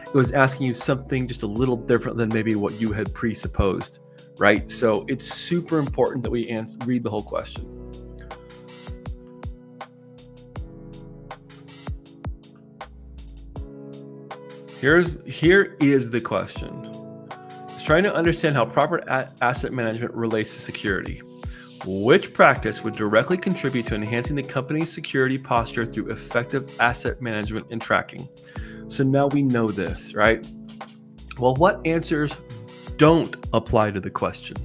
it was asking you something just a little different than maybe what you had presupposed, right? So it's super important that we read the whole question. Here is the question. It's trying to understand how proper asset management relates to security. Which practice would directly contribute to enhancing the company's security posture through effective asset management and tracking? So now we know this, right? Well, what answers don't apply to the question?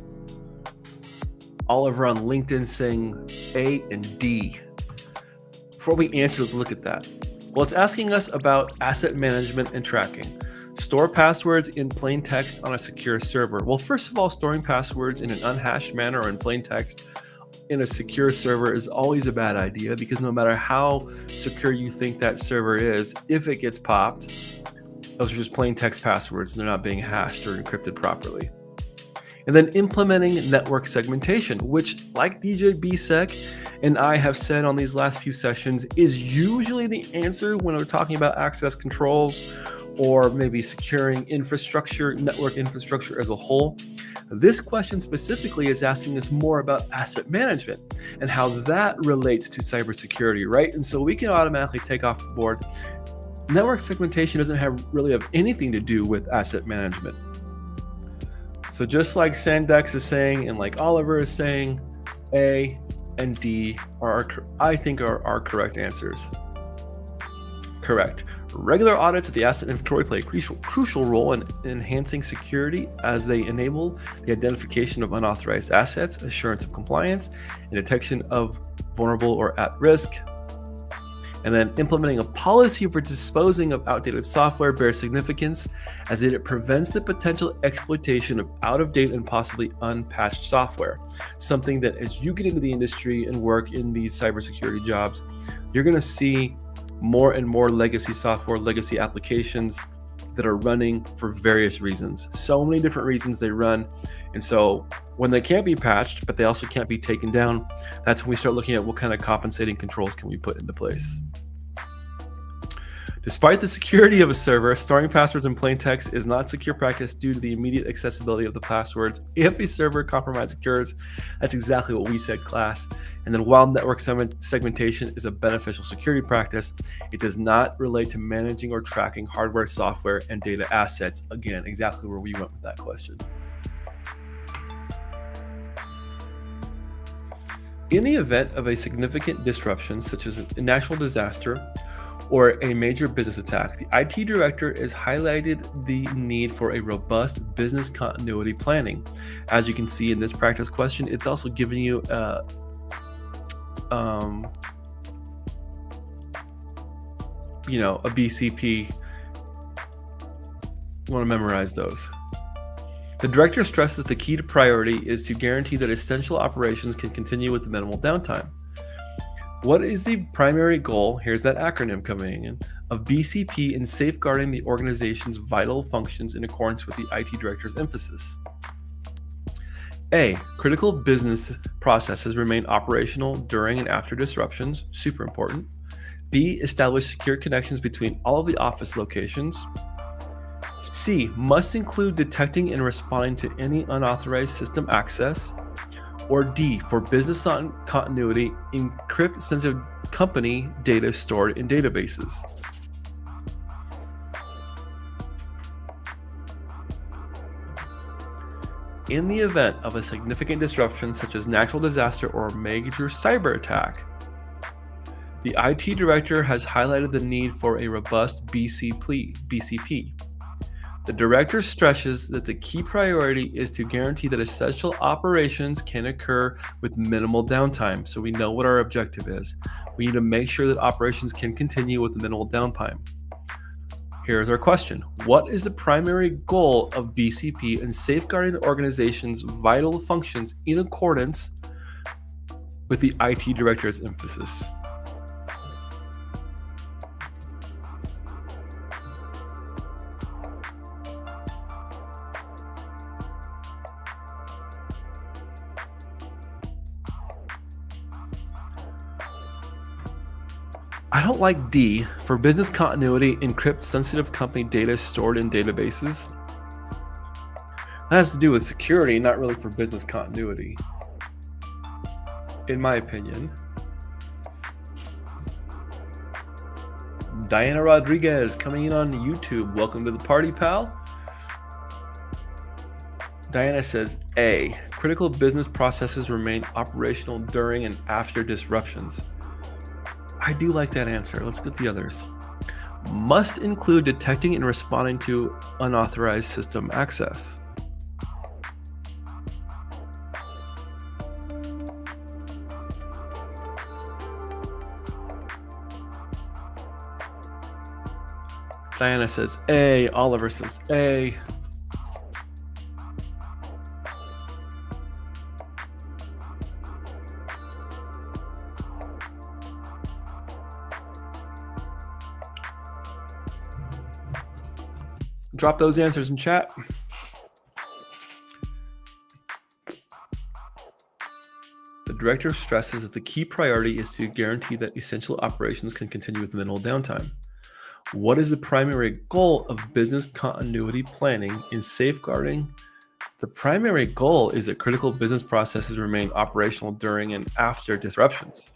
Oliver on LinkedIn saying A and D. Before we answer, let's look at that. Well, it's asking us about asset management and tracking. Store passwords in plain text on a secure server. Well, first of all, storing passwords in an unhashed manner or in plain text in a secure server is always a bad idea, because no matter how secure you think that server is, if it gets popped, those are just plain text passwords and they're not being hashed or encrypted properly. And then implementing network segmentation, which, like DJ BSEC and I have said on these last few sessions, is usually the answer when we're talking about access controls or maybe securing infrastructure, network infrastructure as a whole. This question specifically is asking us more about asset management and how that relates to cybersecurity, right? And so we can automatically take off the board. Network segmentation doesn't really have anything to do with asset management. So just like Sandex is saying and like Oliver is saying, A and D are I think are our correct answers. Correct. Regular audits of the asset inventory play a crucial role in enhancing security as they enable the identification of unauthorized assets, assurance of compliance, and detection of vulnerable or at risk. And then implementing a policy for disposing of outdated software bears significance as it prevents the potential exploitation of out-of-date and possibly unpatched software. Something that as you get into the industry and work in these cybersecurity jobs, you're going to see more and more legacy software, legacy applications that are running for various reasons. So many different reasons they run. And so when they can't be patched, but they also can't be taken down, that's when we start looking at what kind of compensating controls can we put into place. Despite the security of a server, storing passwords in plain text is not secure practice due to the immediate accessibility of the passwords. If a server compromise occurs, that's exactly what we said, class. And then while network segmentation is a beneficial security practice, it does not relate to managing or tracking hardware, software, and data assets. Again, exactly where we went with that question. In the event of a significant disruption, such as a natural disaster, or a major business attack, the IT director has highlighted the need for a robust business continuity planning. As you can see in this practice question, it's also giving you a BCP. You want to memorize those. The director stresses the key to priority is to guarantee that essential operations can continue with minimal downtime. What is the primary goal, here's that acronym coming in, of BCP in safeguarding the organization's vital functions in accordance with the IT director's emphasis? A, critical business processes remain operational during and after disruptions, super important. B, establish secure connections between all of the office locations. C, must include detecting and responding to any unauthorized system access. Or D, for business continuity, encrypt sensitive company data stored in databases. In the event of a significant disruption such as natural disaster or a major cyber attack, the IT director has highlighted the need for a robust BCP. The director stresses that the key priority is to guarantee that essential operations can occur with minimal downtime. So we know what our objective is. We need to make sure that operations can continue with minimal downtime. Here's our question. What is the primary goal of BCP in safeguarding the organization's vital functions in accordance with the IT director's emphasis? I don't like D, for business continuity, encrypt sensitive company data stored in databases. That has to do with security, not really for business continuity, in my opinion. Diana Rodriguez coming in on YouTube. Welcome to the party, pal. Diana says A, critical business processes remain operational during and after disruptions. I do like that answer. Let's get the others. Must include detecting and responding to unauthorized system access. Diana says A. Oliver says A. Drop those answers in chat. The director stresses that the key priority is to guarantee that essential operations can continue with minimal downtime. What is the primary goal of business continuity planning in safeguarding? The primary goal is that critical business processes remain operational during and after disruptions.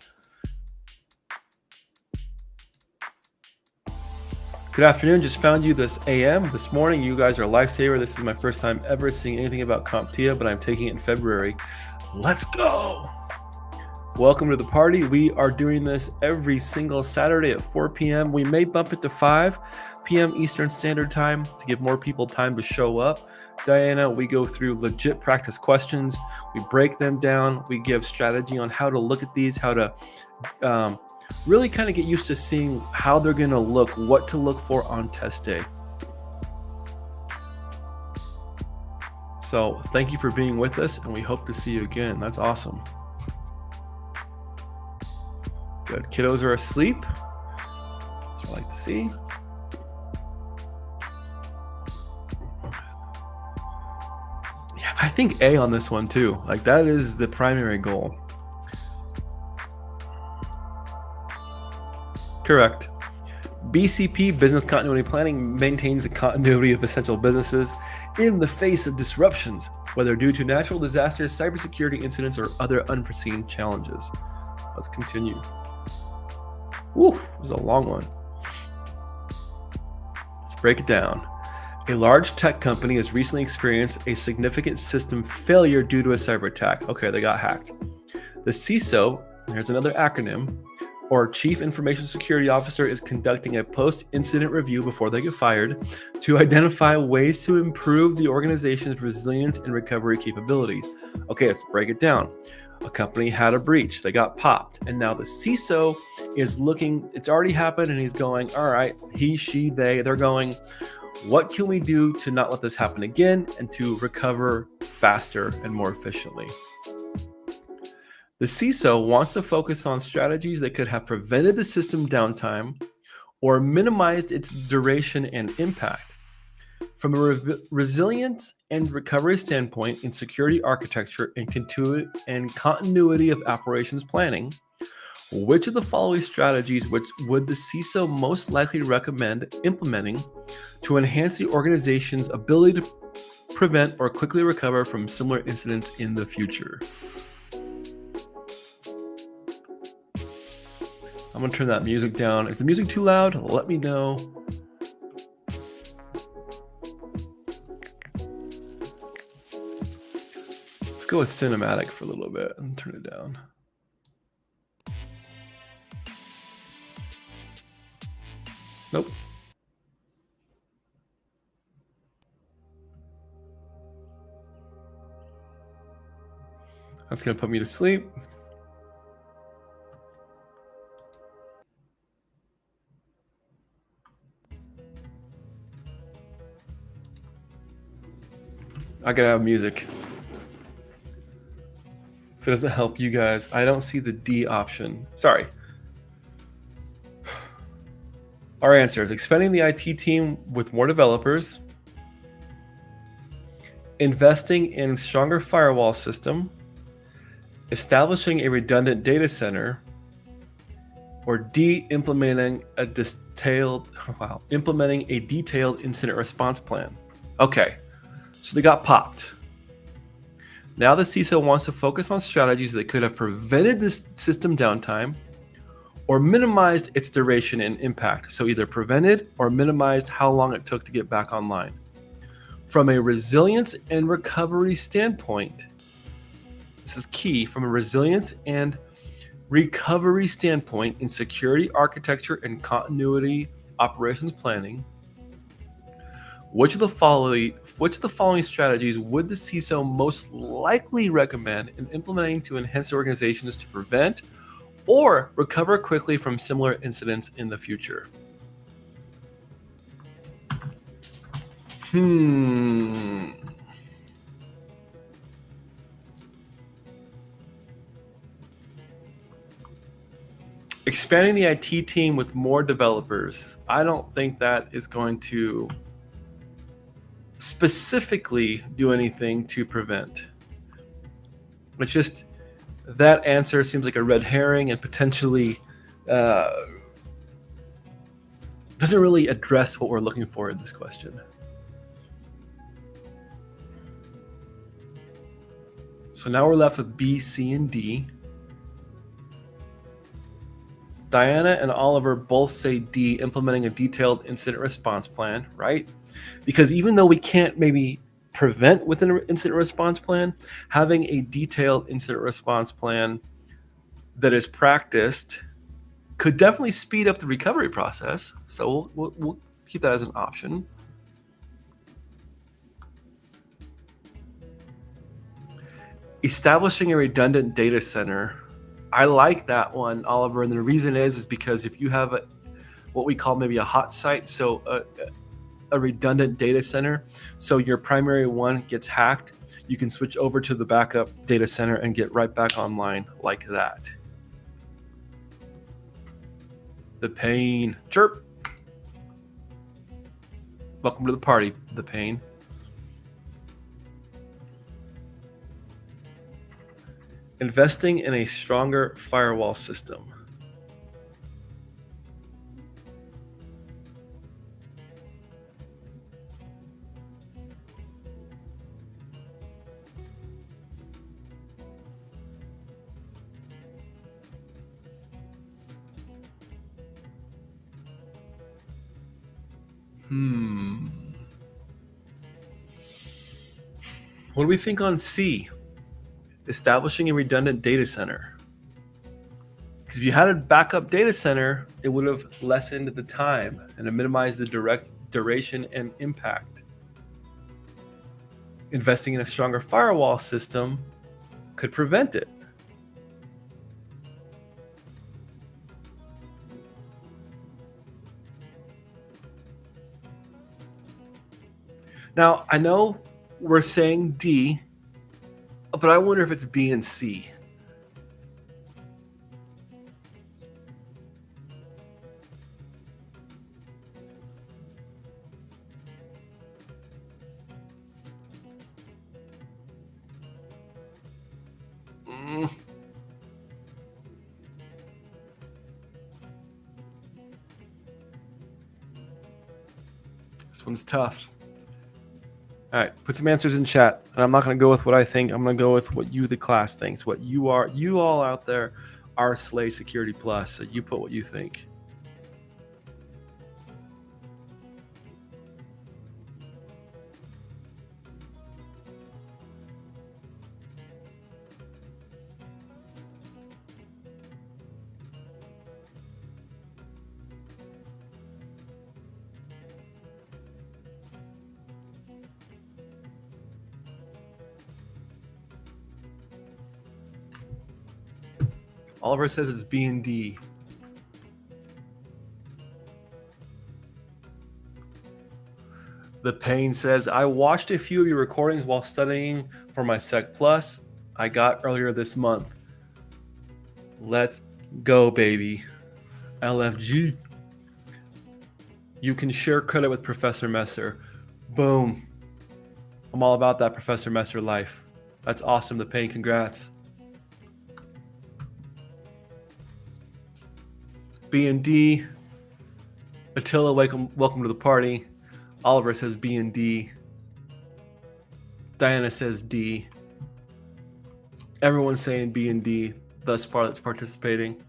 Good afternoon. Just found you this AM. This morning, you guys are a lifesaver. This is my first time ever seeing anything about CompTIA, but I'm taking it in February. Let's go. Welcome to the party. We are doing this every single Saturday at 4 p.m. We may bump it to 5 p.m. Eastern Standard Time to give more people time to show up. Diana, we go through legit practice questions. We break them down. We give strategy on how to look at these, how to really kind of get used to seeing how they're going to look, what to look for on test day. So thank you for being with us, and we hope to see you again. That's awesome. Good. Kiddos are asleep. That's what I like to see. Yeah, I think A on this one too. Like, that is the primary goal. Correct. BCP, business continuity planning, maintains the continuity of essential businesses in the face of disruptions, whether due to natural disasters, cybersecurity incidents, or other unforeseen challenges. Let's continue. Woo, it was a long one. Let's break it down. A large tech company has recently experienced a significant system failure due to a cyber attack. Okay, they got hacked. The CISO, here's another acronym, or Chief Information Security Officer, is conducting a post-incident review before they get fired to identify ways to improve the organization's resilience and recovery capabilities. Okay, let's break it down. A company had a breach, they got popped, and now the CISO is looking, it's already happened, and he's going, all right, he, she, they're going, what can we do to not let this happen again and to recover faster and more efficiently? The CISO wants to focus on strategies that could have prevented the system downtime or minimized its duration and impact. From a resilience and recovery standpoint in security architecture and continuity of operations planning, which of the following strategies would the CISO most likely recommend implementing to enhance the organization's ability to prevent or quickly recover from similar incidents in the future? I'm going to turn that music down. Is the music too loud? Let me know. Let's go with cinematic for a little bit and turn it down. Nope. That's going to put me to sleep. I gotta have music. If it doesn't help you guys, I don't see the D option. Sorry. Our answer is expanding the IT team with more developers, investing in stronger firewall system, establishing a redundant data center, or D, implementing a detailed incident response plan. Okay. So they got popped. Now the CISO wants to focus on strategies that could have prevented this system downtime or minimized its duration and impact. So either prevented or minimized how long it took to get back online. From a resilience and recovery standpoint, this is key, from a resilience and recovery standpoint in security architecture and continuity operations planning, which of the following strategies would the CISO most likely recommend in implementing to enhance organizations to prevent or recover quickly from similar incidents in the future? Expanding the IT team with more developers. I don't think that is going to specifically do anything to prevent. It's just that answer seems like a red herring and potentially doesn't really address what we're looking for in this question. So now we're left with B, C, and D. Diana and Oliver both say D, implementing a detailed incident response plan, right? Because even though we can't maybe prevent with an incident response plan, having a detailed incident response plan that is practiced could definitely speed up the recovery process. So we'll keep that as an option. Establishing a redundant data center. I like that one, Oliver, and the reason is because if you have what we call maybe a hot site, so a redundant data center, so your primary one gets hacked, you can switch over to the backup data center and get right back online like that. The pain. Chirp. Welcome to the party, the pain. Investing in a stronger firewall system. What do we think on C? Establishing a redundant data center. Because if you had a backup data center, it would have lessened the time and minimized the direct duration and impact. Investing in a stronger firewall system could prevent it. Now, I know we're saying D, but I wonder if it's B and C. This one's tough. All right, put some answers in chat. And I'm not going to go with what I think. I'm going to go with what you, the class, thinks. What you are. You all out there are Slay Security Plus. So you put what you think. Oliver says it's B and D. The Pain says, I watched a few of your recordings while studying for my Sec Plus I got earlier this month. Let's go, baby. LFG. You can share credit with Professor Messer. Boom. I'm all about that Professor Messer life. That's awesome, The Pain. Congrats. B and D. Attila, welcome to the party. Oliver says B and D. Diana says D. Everyone's saying B and D thus far that's participating.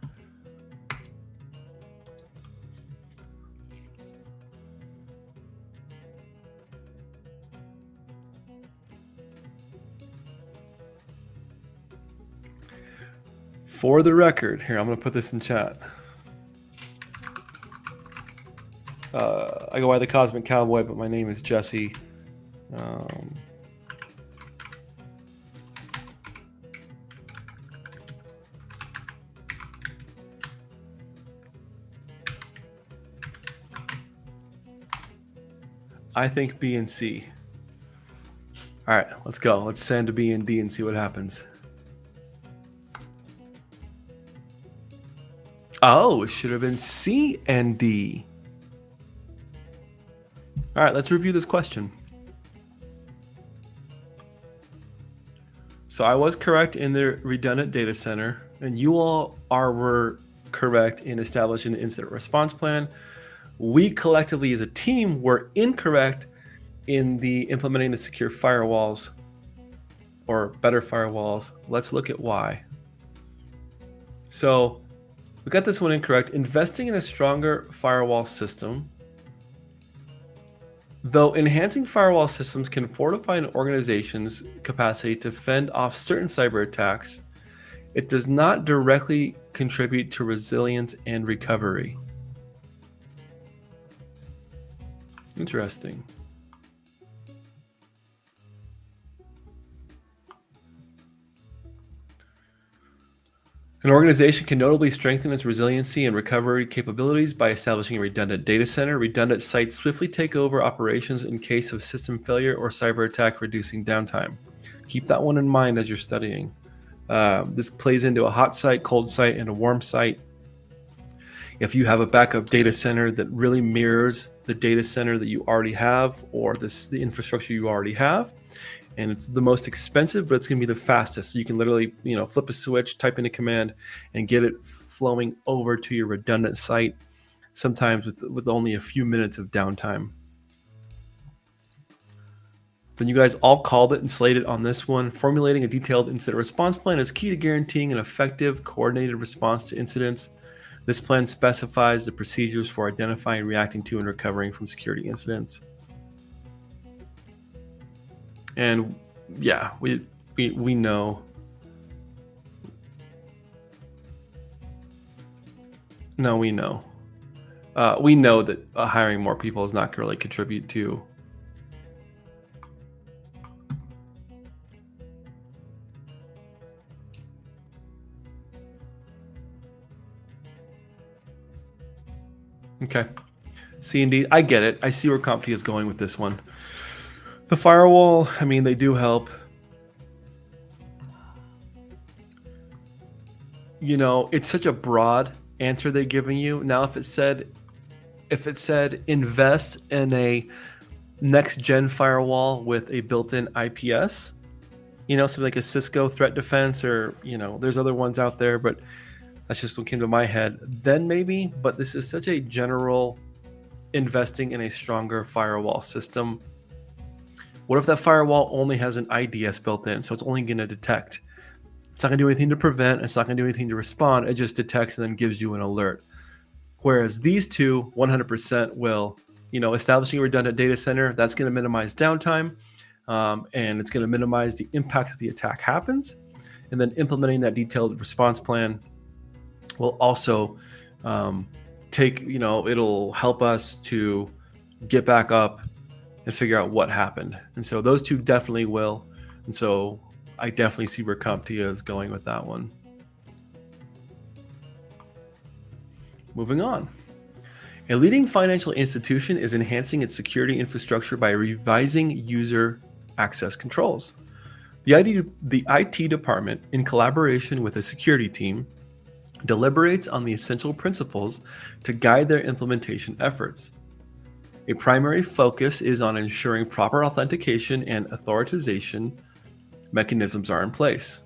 For the record, here, I'm going to put this in chat. I go by the Cosmic Cowboy, but my name is Jesse. I think B and C. All right, let's go. Let's send to B and D and see what happens. Oh, it should have been C and D. All right, let's review this question. So I was correct in the redundant data center, and you all were correct in establishing the incident response plan. We collectively as a team were incorrect in the implementing the secure firewalls or better firewalls. Let's look at why. So we got this one incorrect. Investing in a stronger firewall system. Though enhancing firewall systems can fortify an organization's capacity to fend off certain cyber attacks, it does not directly contribute to resilience and recovery. Interesting. An organization can notably strengthen its resiliency and recovery capabilities by establishing a redundant data center. Redundant sites swiftly take over operations in case of system failure or cyber attack, reducing downtime. Keep that one in mind as you're studying. This plays into a hot site, cold site, and a warm site. If you have a backup data center that really mirrors the data center that you already have or the infrastructure you already have, and it's the most expensive, but it's going to be the fastest. So you can literally, flip a switch, type in a command, and get it flowing over to your redundant site, sometimes with only a few minutes of downtime. Then you guys all called it and slated on this one. Formulating a detailed incident response plan is key to guaranteeing an effective, coordinated response to incidents. This plan specifies the procedures for identifying, reacting to, and recovering from security incidents. And yeah, we know. No, we know. We know that hiring more people is not going to really contribute to. Okay. C and D, I get it. I see where CompTIA is going with this one. The firewall, I mean, they do help. It's such a broad answer they're giving you. Now, if it said invest in a next gen firewall with a built-in IPS, something like a Cisco threat defense, or there's other ones out there, but that's just what came to my head. Then maybe, but this is such a general investing in a stronger firewall system. What if that firewall only has an IDS built in, so it's only going to detect? It's not going to do anything to prevent. It's not going to do anything to respond. It just detects and then gives you an alert. Whereas these two, 100% will, establishing a redundant data center, that's going to minimize downtime, and it's going to minimize the impact that the attack happens. And then implementing that detailed response plan will also it'll help us to get back up and figure out what happened. And so those two definitely will. And so I definitely see where CompTIA is going with that one. Moving on. A leading financial institution is enhancing its security infrastructure by revising user access controls. The IT department, in collaboration with a security team, deliberates on the essential principles to guide their implementation efforts. A primary focus is on ensuring proper authentication and authorization mechanisms are in place.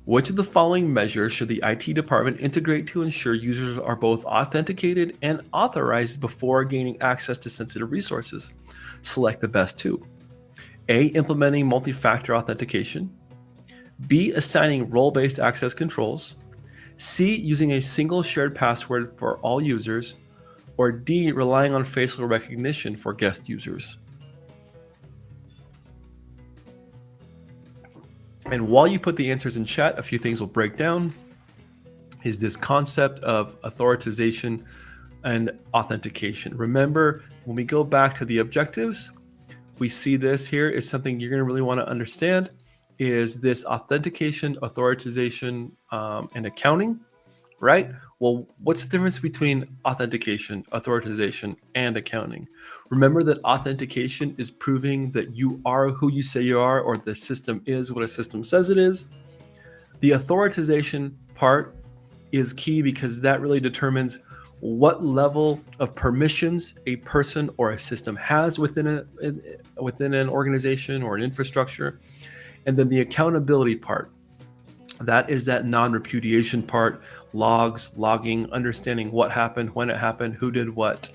Which of the following measures should the IT department integrate to ensure users are both authenticated and authorized before gaining access to sensitive resources? Select the best two. A, implementing multi-factor authentication. B, assigning role-based access controls. C, using a single shared password for all users. Or D, relying on facial recognition for guest users. And while you put the answers in chat, a few things will break down. Is this concept of authorization and authentication. Remember, when we go back to the objectives, we see this here is something you're going to really want to understand, is this authentication, authorization, and accounting, right? Well, what's the difference between authentication, authorization, and accounting? Remember that authentication is proving that you are who you say you are, or the system is what a system says it is. The authorization part is key because that really determines what level of permissions a person or a system has within an organization or an infrastructure. And then the accountability part That is that non-repudiation part, logs, logging, understanding what happened, when it happened, who did what.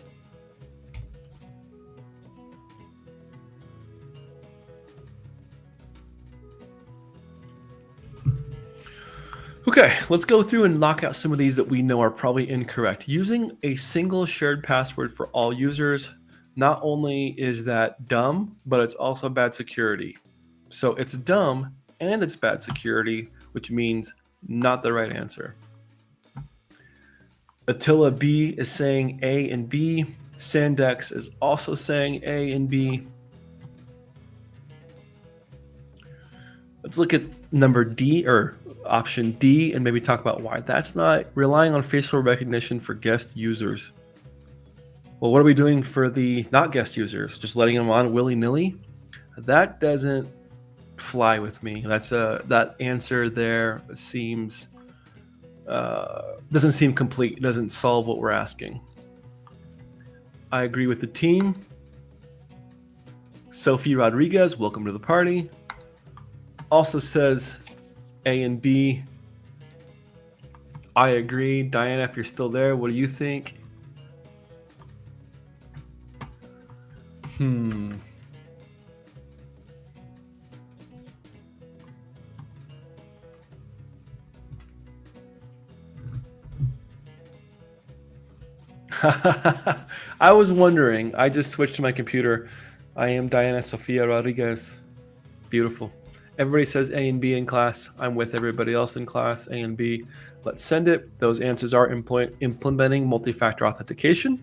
Okay, let's go through and knock out some of these that we know are probably incorrect. Using a single shared password for all users, not only is that dumb, but it's also bad security. So it's dumb and it's bad security, which means not the right answer. Attila B is saying A and B. Sandex is also saying A and B. Let's look at number D, or option D, and maybe talk about why that's not relying on facial recognition for guest users. Well, what are we doing for the not guest users? Just letting them on willy-nilly? That doesn't fly with me. That answer there seems doesn't seem complete. It doesn't solve what we're asking. I agree with the team. Sophie Rodriguez, welcome to the party. Also says A and B. I agree. Diana, if you're still there, what do you think? I was wondering. I just switched to my computer. I am Diana Sofia Rodriguez. Beautiful. Everybody says A and B in class. I'm with everybody else in class, A and B. Let's send it. Those answers are implementing multi-factor authentication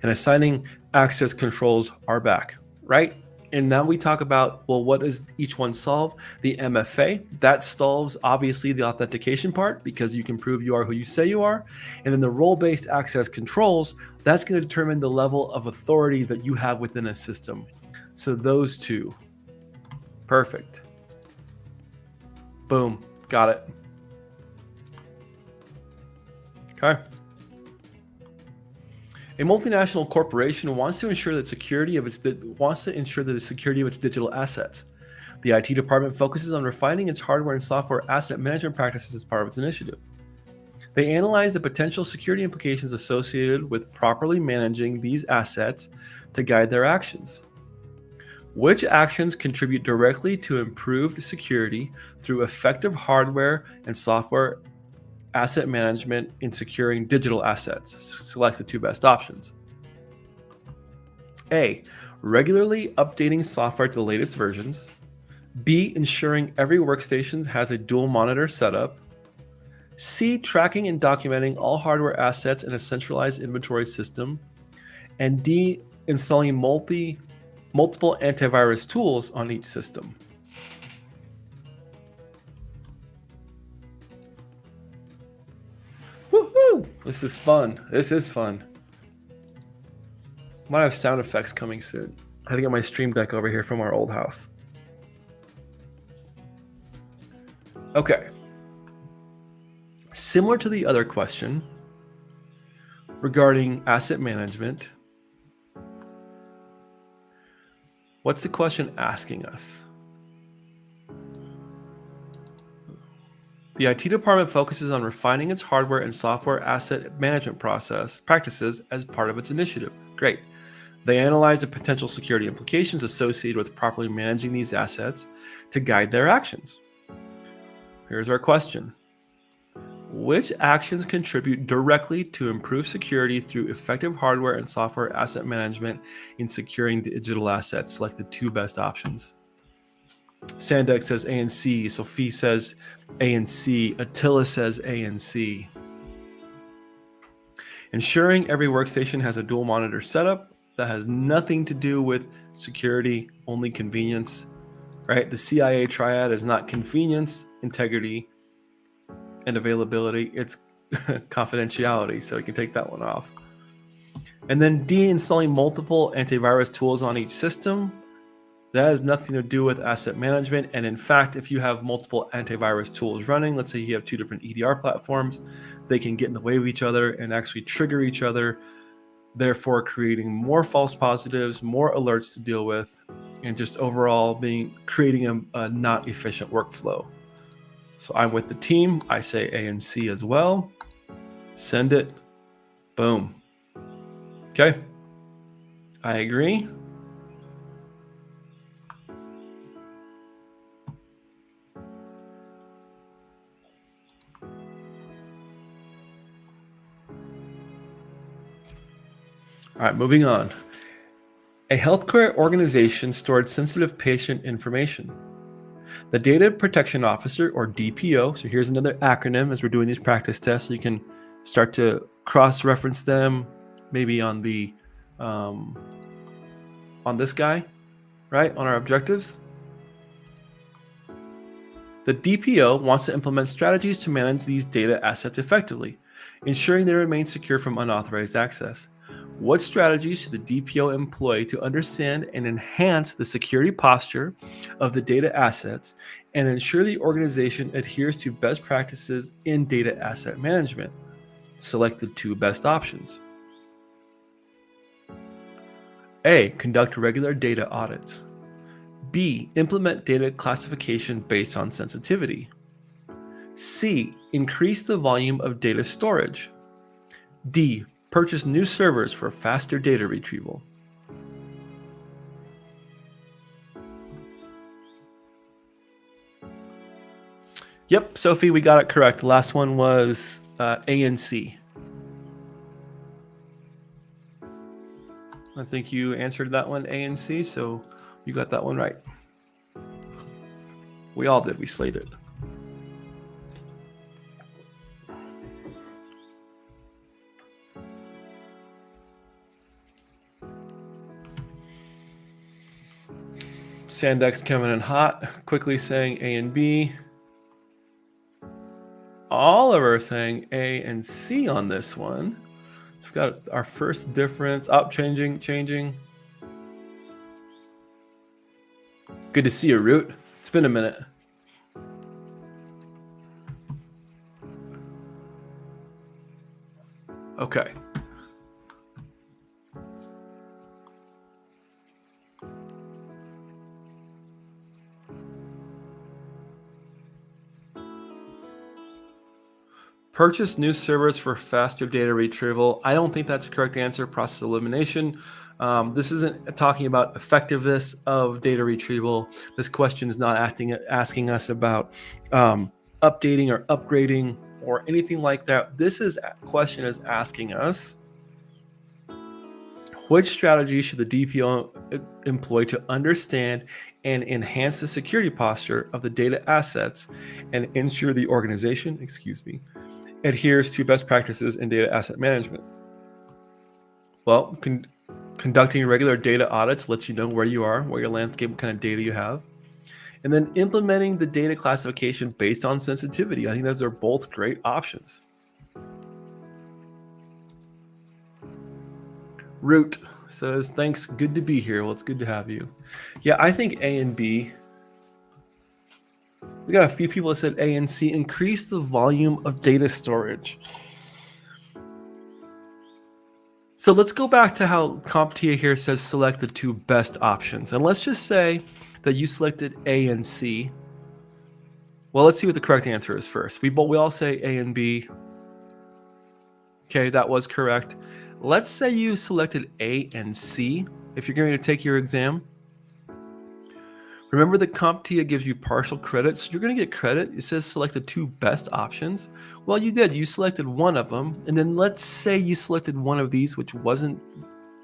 and assigning access controls are back, right? And now we talk about, well, what does each one solve? The MFA, that solves obviously the authentication part because you can prove you are who you say you are. And then the role-based access controls, that's going to determine the level of authority that you have within a system. So those two. Perfect. Boom. Got it. Okay. A multinational corporation wants to ensure the security of its digital assets. The IT department focuses on refining its hardware and software asset management practices as part of its initiative. They analyze the potential security implications associated with properly managing these assets to guide their actions. Which actions contribute directly to improved security through effective hardware and software asset management in securing digital assets? Select the two best options. A, regularly updating software to the latest versions. B, ensuring every workstation has a dual monitor setup. C, tracking and documenting all hardware assets in a centralized inventory system. And D, installing multiple antivirus tools on each system. Woohoo! This is fun. This is fun. Might have sound effects coming soon. I had to get my Stream Deck over here from our old house. Okay. Similar to the other question regarding asset management, what's the question asking us? The IT department focuses on refining its hardware and software asset management practices as part of its initiative. Great. They analyze the potential security implications associated with properly managing these assets to guide their actions. Here's our question. Which actions contribute directly to improved security through effective hardware and software asset management in securing digital assets? Select the two best options. Sandex says A and C. Sophie says A and C. Attila says A and C. Ensuring every workstation has a dual monitor setup. That has nothing to do with security, only convenience, right? The CIA triad is not convenience, integrity, and availability. It's confidentiality, so you can take that one off. And then D, installing multiple antivirus tools on each system. That has nothing to do with asset management. And in fact, if you have multiple antivirus tools running, let's say you have two different EDR platforms, they can get in the way of each other and actually trigger each other, therefore creating more false positives, more alerts to deal with, and just overall creating a not efficient workflow. So I'm with the team. I say A and C as well. Send it. Boom. Okay. I agree. All right, moving on. A healthcare organization stored sensitive patient information. The Data Protection Officer, or DPO, so here's another acronym as we're doing these practice tests, so you can start to cross-reference them, maybe on the on this guy, right, on our objectives. The DPO wants to implement strategies to manage these data assets effectively, ensuring they remain secure from unauthorized access. What strategies should the DPO employ to understand and enhance the security posture of the data assets and ensure the organization adheres to best practices in data asset management? Select the two best options. A. Conduct regular data audits. B. Implement data classification based on sensitivity. C. Increase the volume of data storage. D. Purchase new servers for faster data retrieval. Yep, Sophie, we got it correct. The last one was A and C. I think you answered that one, A and C, so you got that one right. We all did. We slayed it. Sandex coming in hot, quickly saying A and B. Oliver saying A and C on this one. We've got our first difference. Up, changing. Good to see you, Root. It's been a minute. Okay. Purchase new servers for faster data retrieval. I don't think that's a correct answer. Process elimination. This isn't talking about effectiveness of data retrieval. This question is not asking us about updating or upgrading or anything like that. This question is asking us, which strategy should the DPO employ to understand and enhance the security posture of the data assets and ensure the organization, adheres to best practices in data asset management? Well, conducting regular data audits lets you know where you are, where your landscape, what kind of data you have. And then implementing the data classification based on sensitivity. I think those are both great options. Root says, thanks, good to be here. Well, it's good to have you. Yeah, I think A and B. We got a few people that said A and C. Increase the volume of data storage. So let's go back to how CompTIA here says select the two best options. And let's just say that you selected A and C. Well, let's see what the correct answer is first. We all say A and B. Okay, that was correct. Let's say you selected A and C if you're going to take your exam. Remember that CompTIA gives you partial credit, so you're going to get credit. It says select the two best options. Well, you did. You selected one of them, and then let's say you selected one of these, which wasn't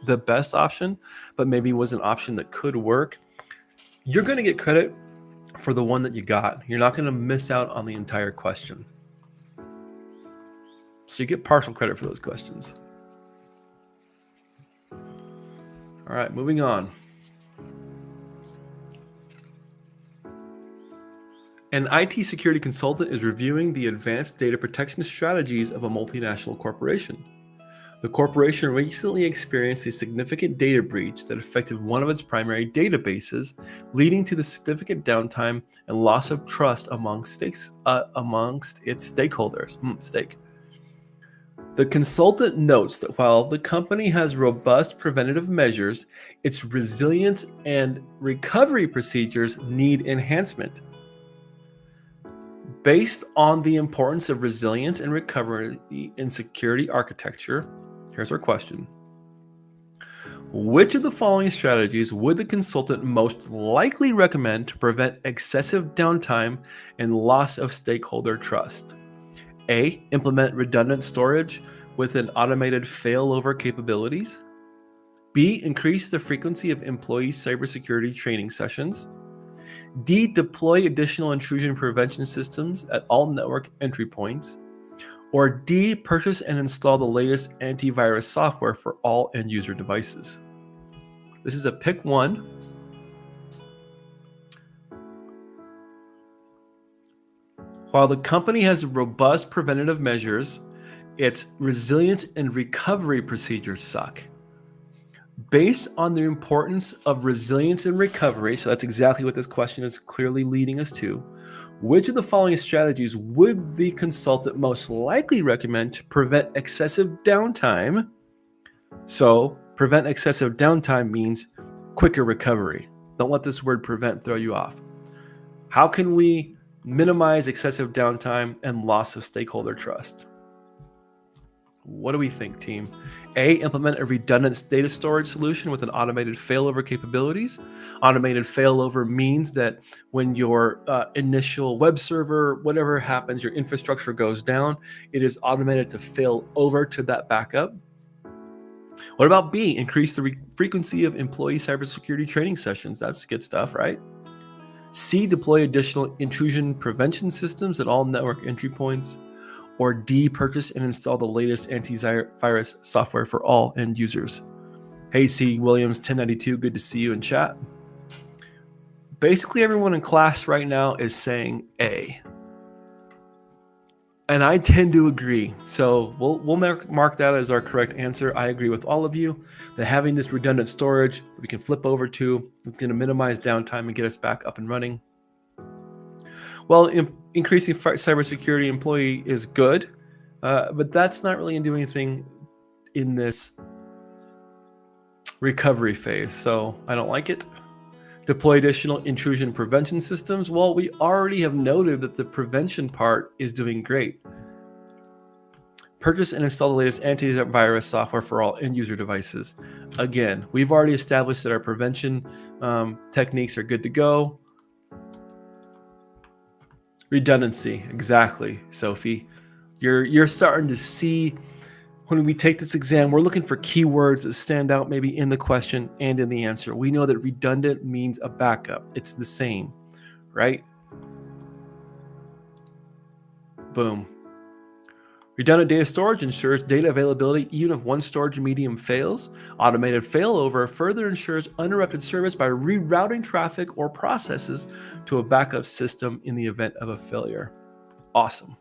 the best option, but maybe was an option that could work. You're going to get credit for the one that you got. You're not going to miss out on the entire question. So you get partial credit for those questions. All right, moving on. An IT security consultant is reviewing the advanced data protection strategies of a multinational corporation. The corporation recently experienced a significant data breach that affected one of its primary databases, leading to the significant downtime and loss of trust amongst its stakeholders. The consultant notes that while the company has robust preventative measures, its resilience and recovery procedures need enhancement. Based on the importance of resilience and recovery in security architecture, here's our question. Which of the following strategies would the consultant most likely recommend to prevent excessive downtime and loss of stakeholder trust? A. Implement redundant storage with an automated failover capabilities. B. Increase the frequency of employee cybersecurity training sessions. D. Deploy additional intrusion prevention systems at all network entry points. Or D. Purchase and install the latest antivirus software for all end user devices. This is a pick one. While the company has robust preventative measures, its resilience and recovery procedures suck. Based on the importance of resilience and recovery, so that's exactly what this question is clearly leading us to, which of the following strategies would the consultant most likely recommend to prevent excessive downtime? So, prevent excessive downtime means quicker recovery. Don't let this word prevent throw you off. How can we minimize excessive downtime and loss of stakeholder trust? What do we think, team? A, implement a redundant data storage solution with an automated failover capabilities. Automated failover means that when your initial web server, whatever happens, your infrastructure goes down, it is automated to fail over to that backup. What about B, increase the frequency of employee cybersecurity training sessions? That's good stuff, right? C, deploy additional intrusion prevention systems at all network entry points. Or D, purchase and install the latest antivirus software for all end users. Hey, C. Williams 1092, good to see you in chat. Basically, everyone in class right now is saying A. And I tend to agree. So we'll mark that as our correct answer. I agree with all of you that having this redundant storage that we can flip over to, it's going to minimize downtime and get us back up and running. Well, increasing cybersecurity employee is good, but that's not really doing anything in this recovery phase, so I don't like it. Deploy additional intrusion prevention systems. Well, we already have noted that the prevention part is doing great. Purchase and install the latest antivirus software for all end user devices. Again, we've already established that our prevention techniques are good to go. Redundancy, exactly, Sophie. You're starting to see when we take this exam, we're looking for keywords that stand out maybe in the question and in the answer. We know that redundant means a backup. It's the same, right? Boom. Redundant data storage ensures data availability even if one storage medium fails. Automated failover further ensures uninterrupted service by rerouting traffic or processes to a backup system in the event of a failure. Awesome.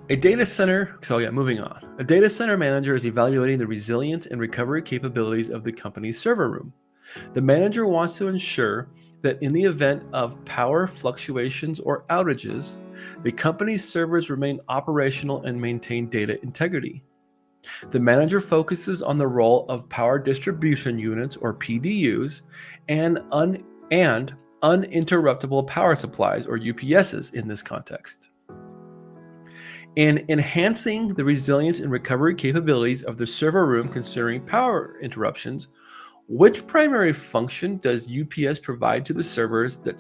Moving on. A data center manager is evaluating the resilience and recovery capabilities of the company's server room. The manager wants to ensure that in the event of power fluctuations or outages, the company's servers remain operational and maintain data integrity. The manager focuses on the role of power distribution units or PDUs and uninterruptible power supplies or UPSs in this context. In enhancing the resilience and recovery capabilities of the server room considering power interruptions, which primary function does UPS provide to the servers that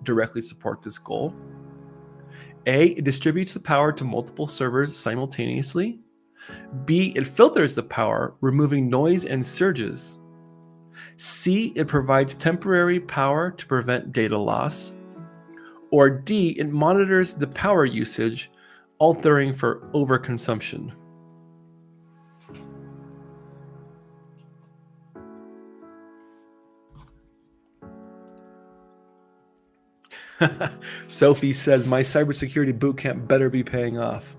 directly support this goal? A, it distributes the power to multiple servers simultaneously. B, it filters the power, removing noise and surges. C, it provides temporary power to prevent data loss. Or D, it monitors the power usage, altering for overconsumption. Sophie says, my cybersecurity bootcamp better be paying off.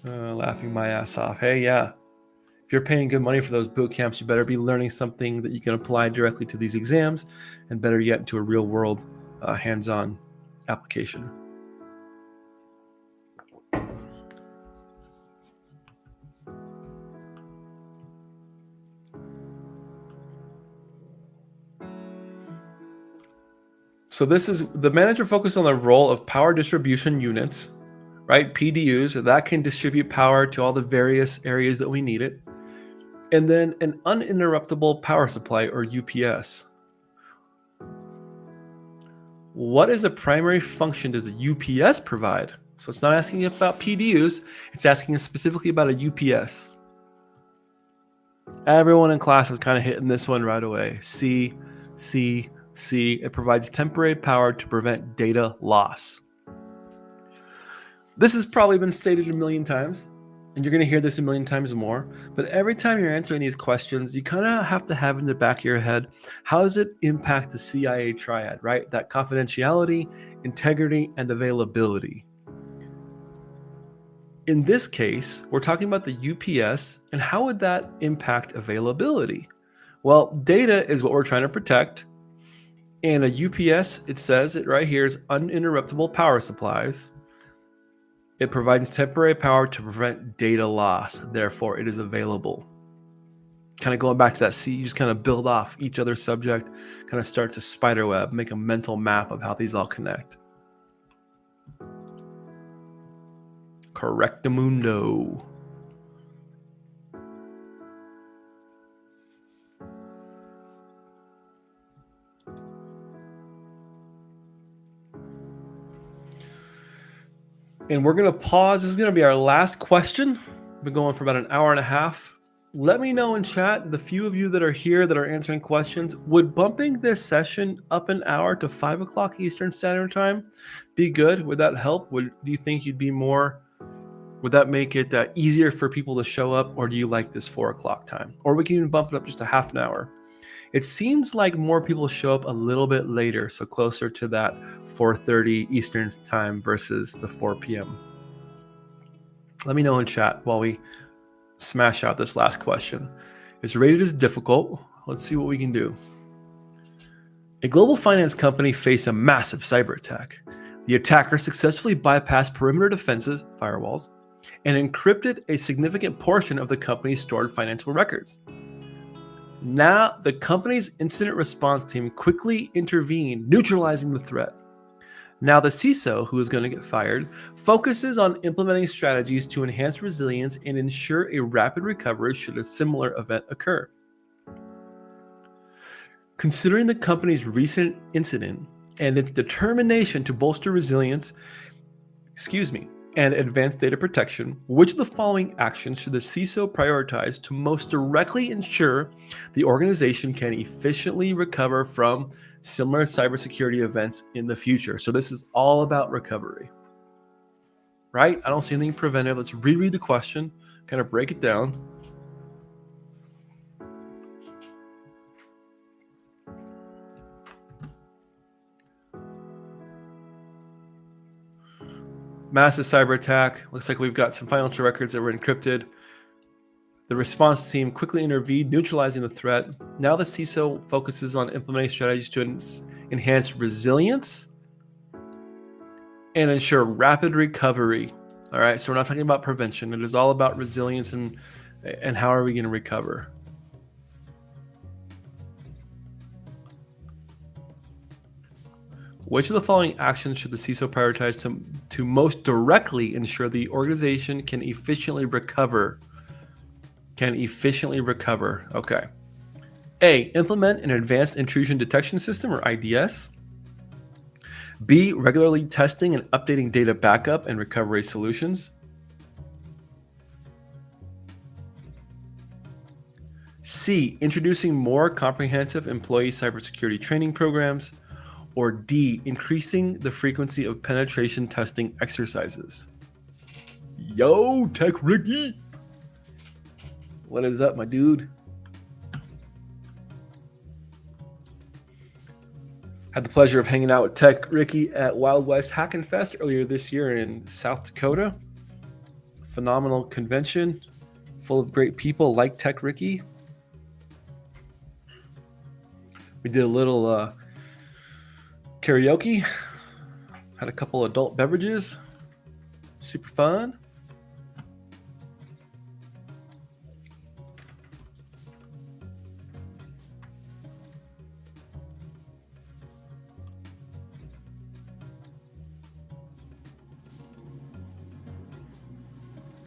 Laughing my ass off. Hey, yeah. If you're paying good money for those boot camps, you better be learning something that you can apply directly to these exams, and better yet, into a real-world hands-on application. So this is the manager focused on the role of power distribution units, right? PDUs that can distribute power to all the various areas that we need it. And then an uninterruptible power supply, or UPS. What is a primary function does a UPS provide? So it's not asking about PDUs, it's asking specifically about a UPS. Everyone in class is kind of hitting this one right away. C. It provides temporary power to prevent data loss. This has probably been stated a million times, and you're going to hear this a million times more. But every time you're answering these questions, you kind of have to have in the back of your head, how does it impact the CIA triad, right? That confidentiality, integrity, and availability. In this case, we're talking about the UPS, and how would that impact availability? Well, data is what we're trying to protect. And a UPS, it says it right here, is uninterruptible power supplies. It provides temporary power to prevent data loss. Therefore, it is available. Kind of going back to that C, you just kind of build off each other subject, kind of start to spiderweb, make a mental map of how these all connect. Correctamundo. And we're going to pause. This is going to be our last question. We've been going for about an hour and a half. Let me know in chat, the few of you that are here that are answering questions, would bumping this session up an hour to 5 o'clock Eastern Standard Time be good? Would that help? Do you think you'd be more, would that make it easier for people to show up? Or do you like this 4 o'clock time? Or we can even bump it up just a half an hour. It seems like more people show up a little bit later, so closer to that 4:30 Eastern time versus the 4 p.m. Let me know in chat while we smash out this last question. It's rated as difficult. Let's see what we can do. A global finance company faced a massive cyber attack. The attacker successfully bypassed perimeter defenses, firewalls, and encrypted a significant portion of the company's stored financial records. Now, the company's incident response team quickly intervened, neutralizing the threat. Now, the CISO, who is going to get fired, focuses on implementing strategies to enhance resilience and ensure a rapid recovery should a similar event occur. Considering the company's recent incident and its determination to bolster resilience, and advanced data protection, which of the following actions should the CISO prioritize to most directly ensure the organization can efficiently recover from similar cybersecurity events in the future? So this is all about recovery, right? I don't see anything preventive. Let's reread the question, kind of break it down. Massive cyber attack. Looks like we've got some financial records that were encrypted. The response team quickly intervened, neutralizing the threat. Now the CISO focuses on implementing strategies to enhance resilience and ensure rapid recovery. All right, so we're not talking about prevention. It is all about resilience and how are we going to recover. Which of the following actions should the CISO prioritize to most directly ensure the organization can efficiently recover? Okay. A, implement an advanced intrusion detection system, or IDS. B, regularly testing and updating data backup and recovery solutions. C, introducing more comprehensive employee cybersecurity training programs. Or D, increasing the frequency of penetration testing exercises. Yo, Tech Ricky. What is up, my dude? Had the pleasure of hanging out with Tech Ricky at Wild West Hackin' Fest earlier this year in South Dakota. Phenomenal convention, full of great people like Tech Ricky. We did a little karaoke, had a couple adult beverages, super fun.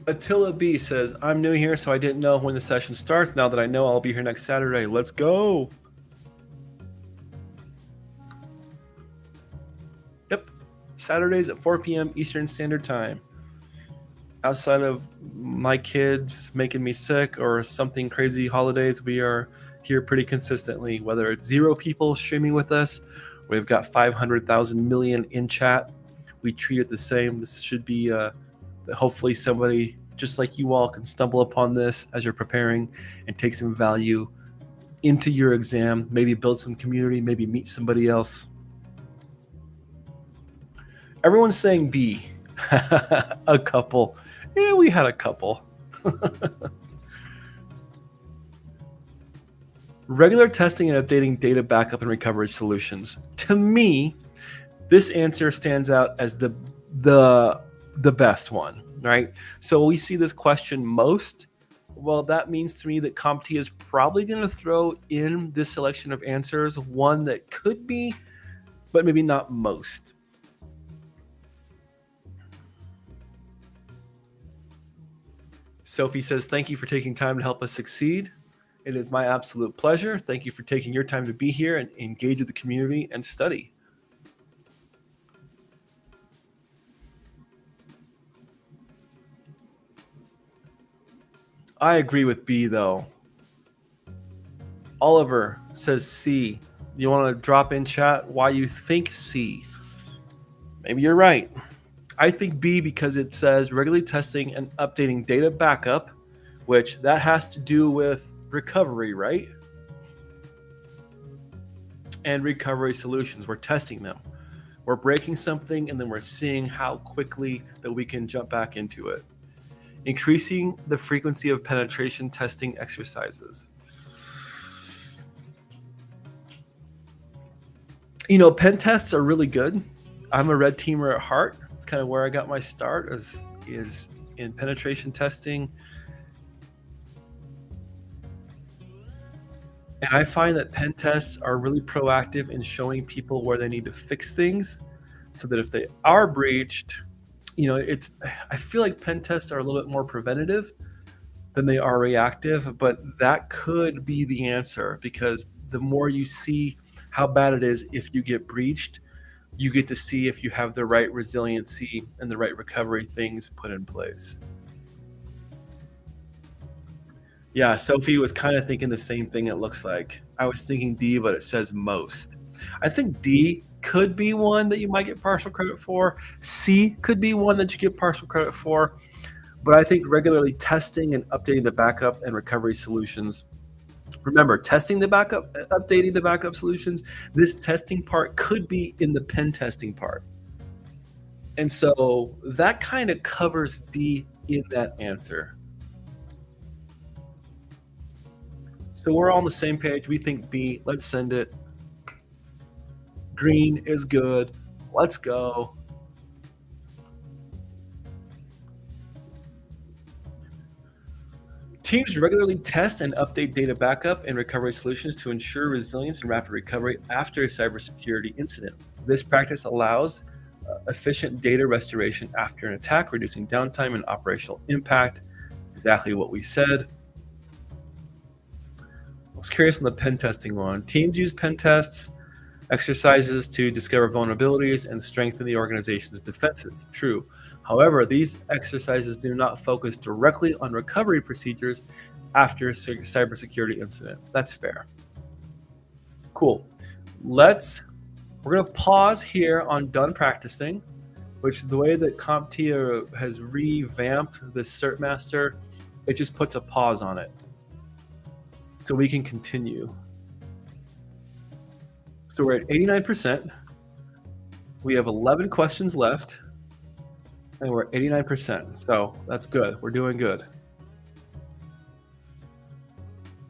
Attila B says, I'm new here, so I didn't know when the session starts. Now that I know, I'll be here next Saturday. Let's go. Yep. Saturdays at 4 p.m. Eastern Standard Time. Outside of my kids making me sick or something crazy holidays, we are here pretty consistently, whether it's 0 people streaming with us, we've got 500,000 million in chat. We treat it the same. This should be hopefully somebody just like you all can stumble upon this as you're preparing and take some value into your exam, maybe build some community, maybe meet somebody else. Everyone's saying B. A couple. Yeah, we had a couple. Regular testing and updating data backup and recovery solutions. To me, this answer stands out as the best one, right? So we see this question most. Well, that means to me that CompTIA is probably going to throw in this selection of answers one that could be, but maybe not most. Sophie says, thank you for taking time to help us succeed. It is my absolute pleasure. Thank you for taking your time to be here and engage with the community and study. I agree with B, though. Oliver says C. You want to drop in chat why you think C? Maybe you're right. I think B because it says regularly testing and updating data backup, which that has to do with recovery, right? And recovery solutions. We're testing them. We're breaking something and then we're seeing how quickly that we can jump back into it. Increasing the frequency of penetration testing exercises. You know, pen tests are really good. I'm a red teamer at heart. It's kind of where I got my start is in penetration testing. And I find that pen tests are really proactive in showing people where they need to fix things so that if they are breached, you know, I feel like pen tests are a little bit more preventative than they are reactive, but that could be the answer because the more you see how bad it is if you get breached, you get to see if you have the right resiliency and the right recovery things put in place. Yeah, Sophie was kind of thinking the same thing, it looks like. I was thinking D, but it says most. I think D could be one that you might get partial credit for. C could be one that you get partial credit for. But I think regularly testing and updating the backup and recovery solutions. Remember, testing the backup, updating the backup solutions, this testing part could be in the pen testing part. And so that kind of covers D in that answer. So we're all on the same page. We think B. Let's send it. Green is good. Let's go. Teams regularly test and update data backup and recovery solutions to ensure resilience and rapid recovery after a cybersecurity incident. This practice allows efficient data restoration after an attack, reducing downtime and operational impact. Exactly what we said. I was curious on the pen testing one. Teams use pen tests exercises to discover vulnerabilities and strengthen the organization's defenses. True. However, these exercises do not focus directly on recovery procedures after a cybersecurity incident. That's fair. Cool. We're going to pause here on done practicing, which is the way that CompTIA has revamped the Cert Master. It just puts a pause on it so we can continue. So we're at 89%. We have 11 questions left, and we're at 89%. So that's good. We're doing good.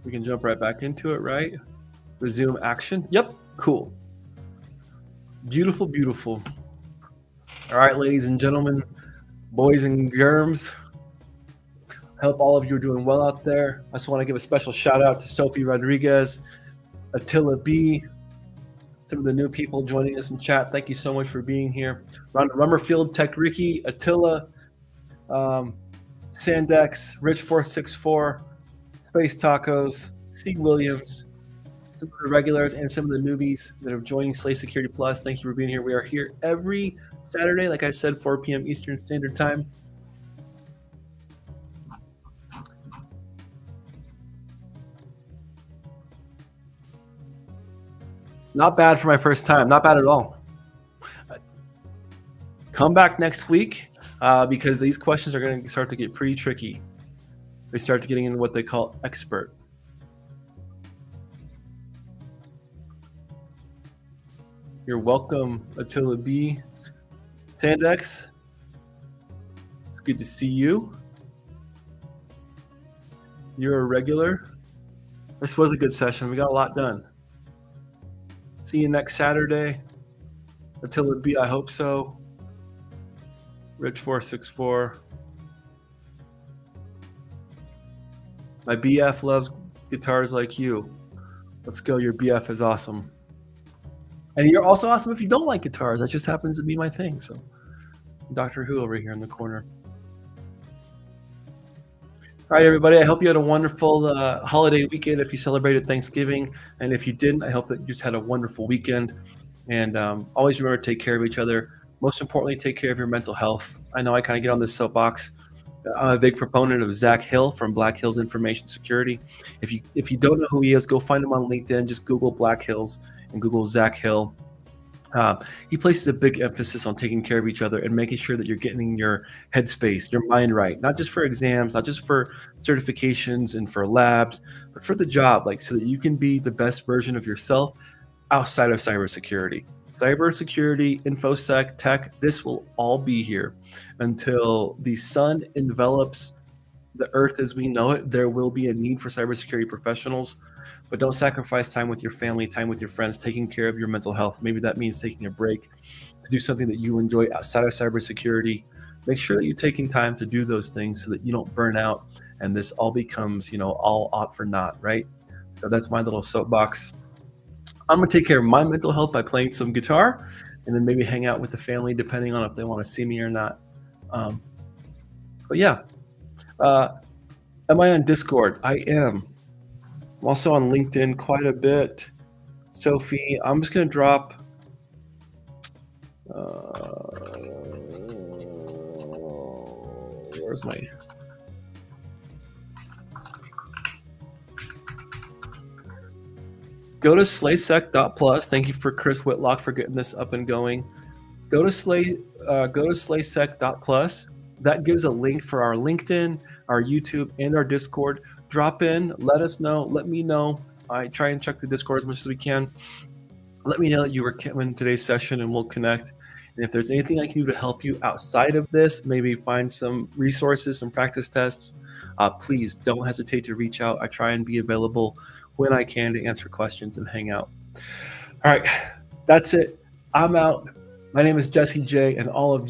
We can jump right back into it, right? Resume action. Yep, cool. Beautiful, beautiful. All right, ladies and gentlemen, boys and germs. Hope all of you are doing well out there. I just want to give a special shout out to Sophie Rodriguez, Attila B., some of the new people joining us in chat. Thank you so much for being here. Rhonda Rummerfield, Tech Ricky, Attila, Sandex, Rich464, Space Tacos, C. Williams, some of the regulars and some of the newbies that are joining Slay Security Plus. Thank you for being here. We are here every Saturday, like I said, 4 p.m. Eastern Standard Time. Not bad for my first time. Not bad at all. Come back next week because these questions are going to start to get pretty tricky. They start getting into what they call expert. You're welcome, Attila B. Sandex, it's good to see you. You're a regular. This was a good session. We got a lot done. See you next Saturday. Attila B, I hope so. Rich464. My BF loves guitars like you. Let's go. Your BF is awesome. And you're also awesome if you don't like guitars. That just happens to be my thing. So, Doctor Who over here in the corner. All right, everybody. I hope you had a wonderful holiday weekend if you celebrated Thanksgiving. And if you didn't, I hope that you just had a wonderful weekend. And always remember to take care of each other. Most importantly, take care of your mental health. I know I kind of get on this soapbox. I'm a big proponent of Zach Hill from Black Hills Information Security. If you don't know who he is, go find him on LinkedIn. Just Google Black Hills and Google Zach Hill. He places a big emphasis on taking care of each other and making sure that you're getting your headspace, your mind right, not just for exams, not just for certifications and for labs, but for the job, like so that you can be the best version of yourself outside of cybersecurity. Cybersecurity, InfoSec, tech, this will all be here until the sun envelops the earth as we know it. There will be a need for cybersecurity professionals, but don't sacrifice time with your family, time with your friends, taking care of your mental health. Maybe that means taking a break to do something that you enjoy outside of cybersecurity. Make sure that you're taking time to do those things so that you don't burn out and this all becomes, all opt for naught, right? So that's my little soapbox. I'm going to take care of my mental health by playing some guitar and then maybe hang out with the family depending on if they want to see me or not. But yeah. Am I on Discord? I am. I'm also on LinkedIn quite a bit. Sophie, I'm just going to drop where's my go to slaysec.plus. Thank you for Chris Whitlock for getting this up and going. Go to slaysec.plus. That gives a link for our LinkedIn, our YouTube, and our Discord. Drop in, let us know, let me know. I try and check the Discord as much as we can. Let me know that you were in today's session and we'll connect. And if there's anything I can do to help you outside of this, maybe find some resources, some practice tests, please don't hesitate to reach out. I try and be available when I can to answer questions and hang out. All right, that's it. I'm out. My name is Jesse J, and all of you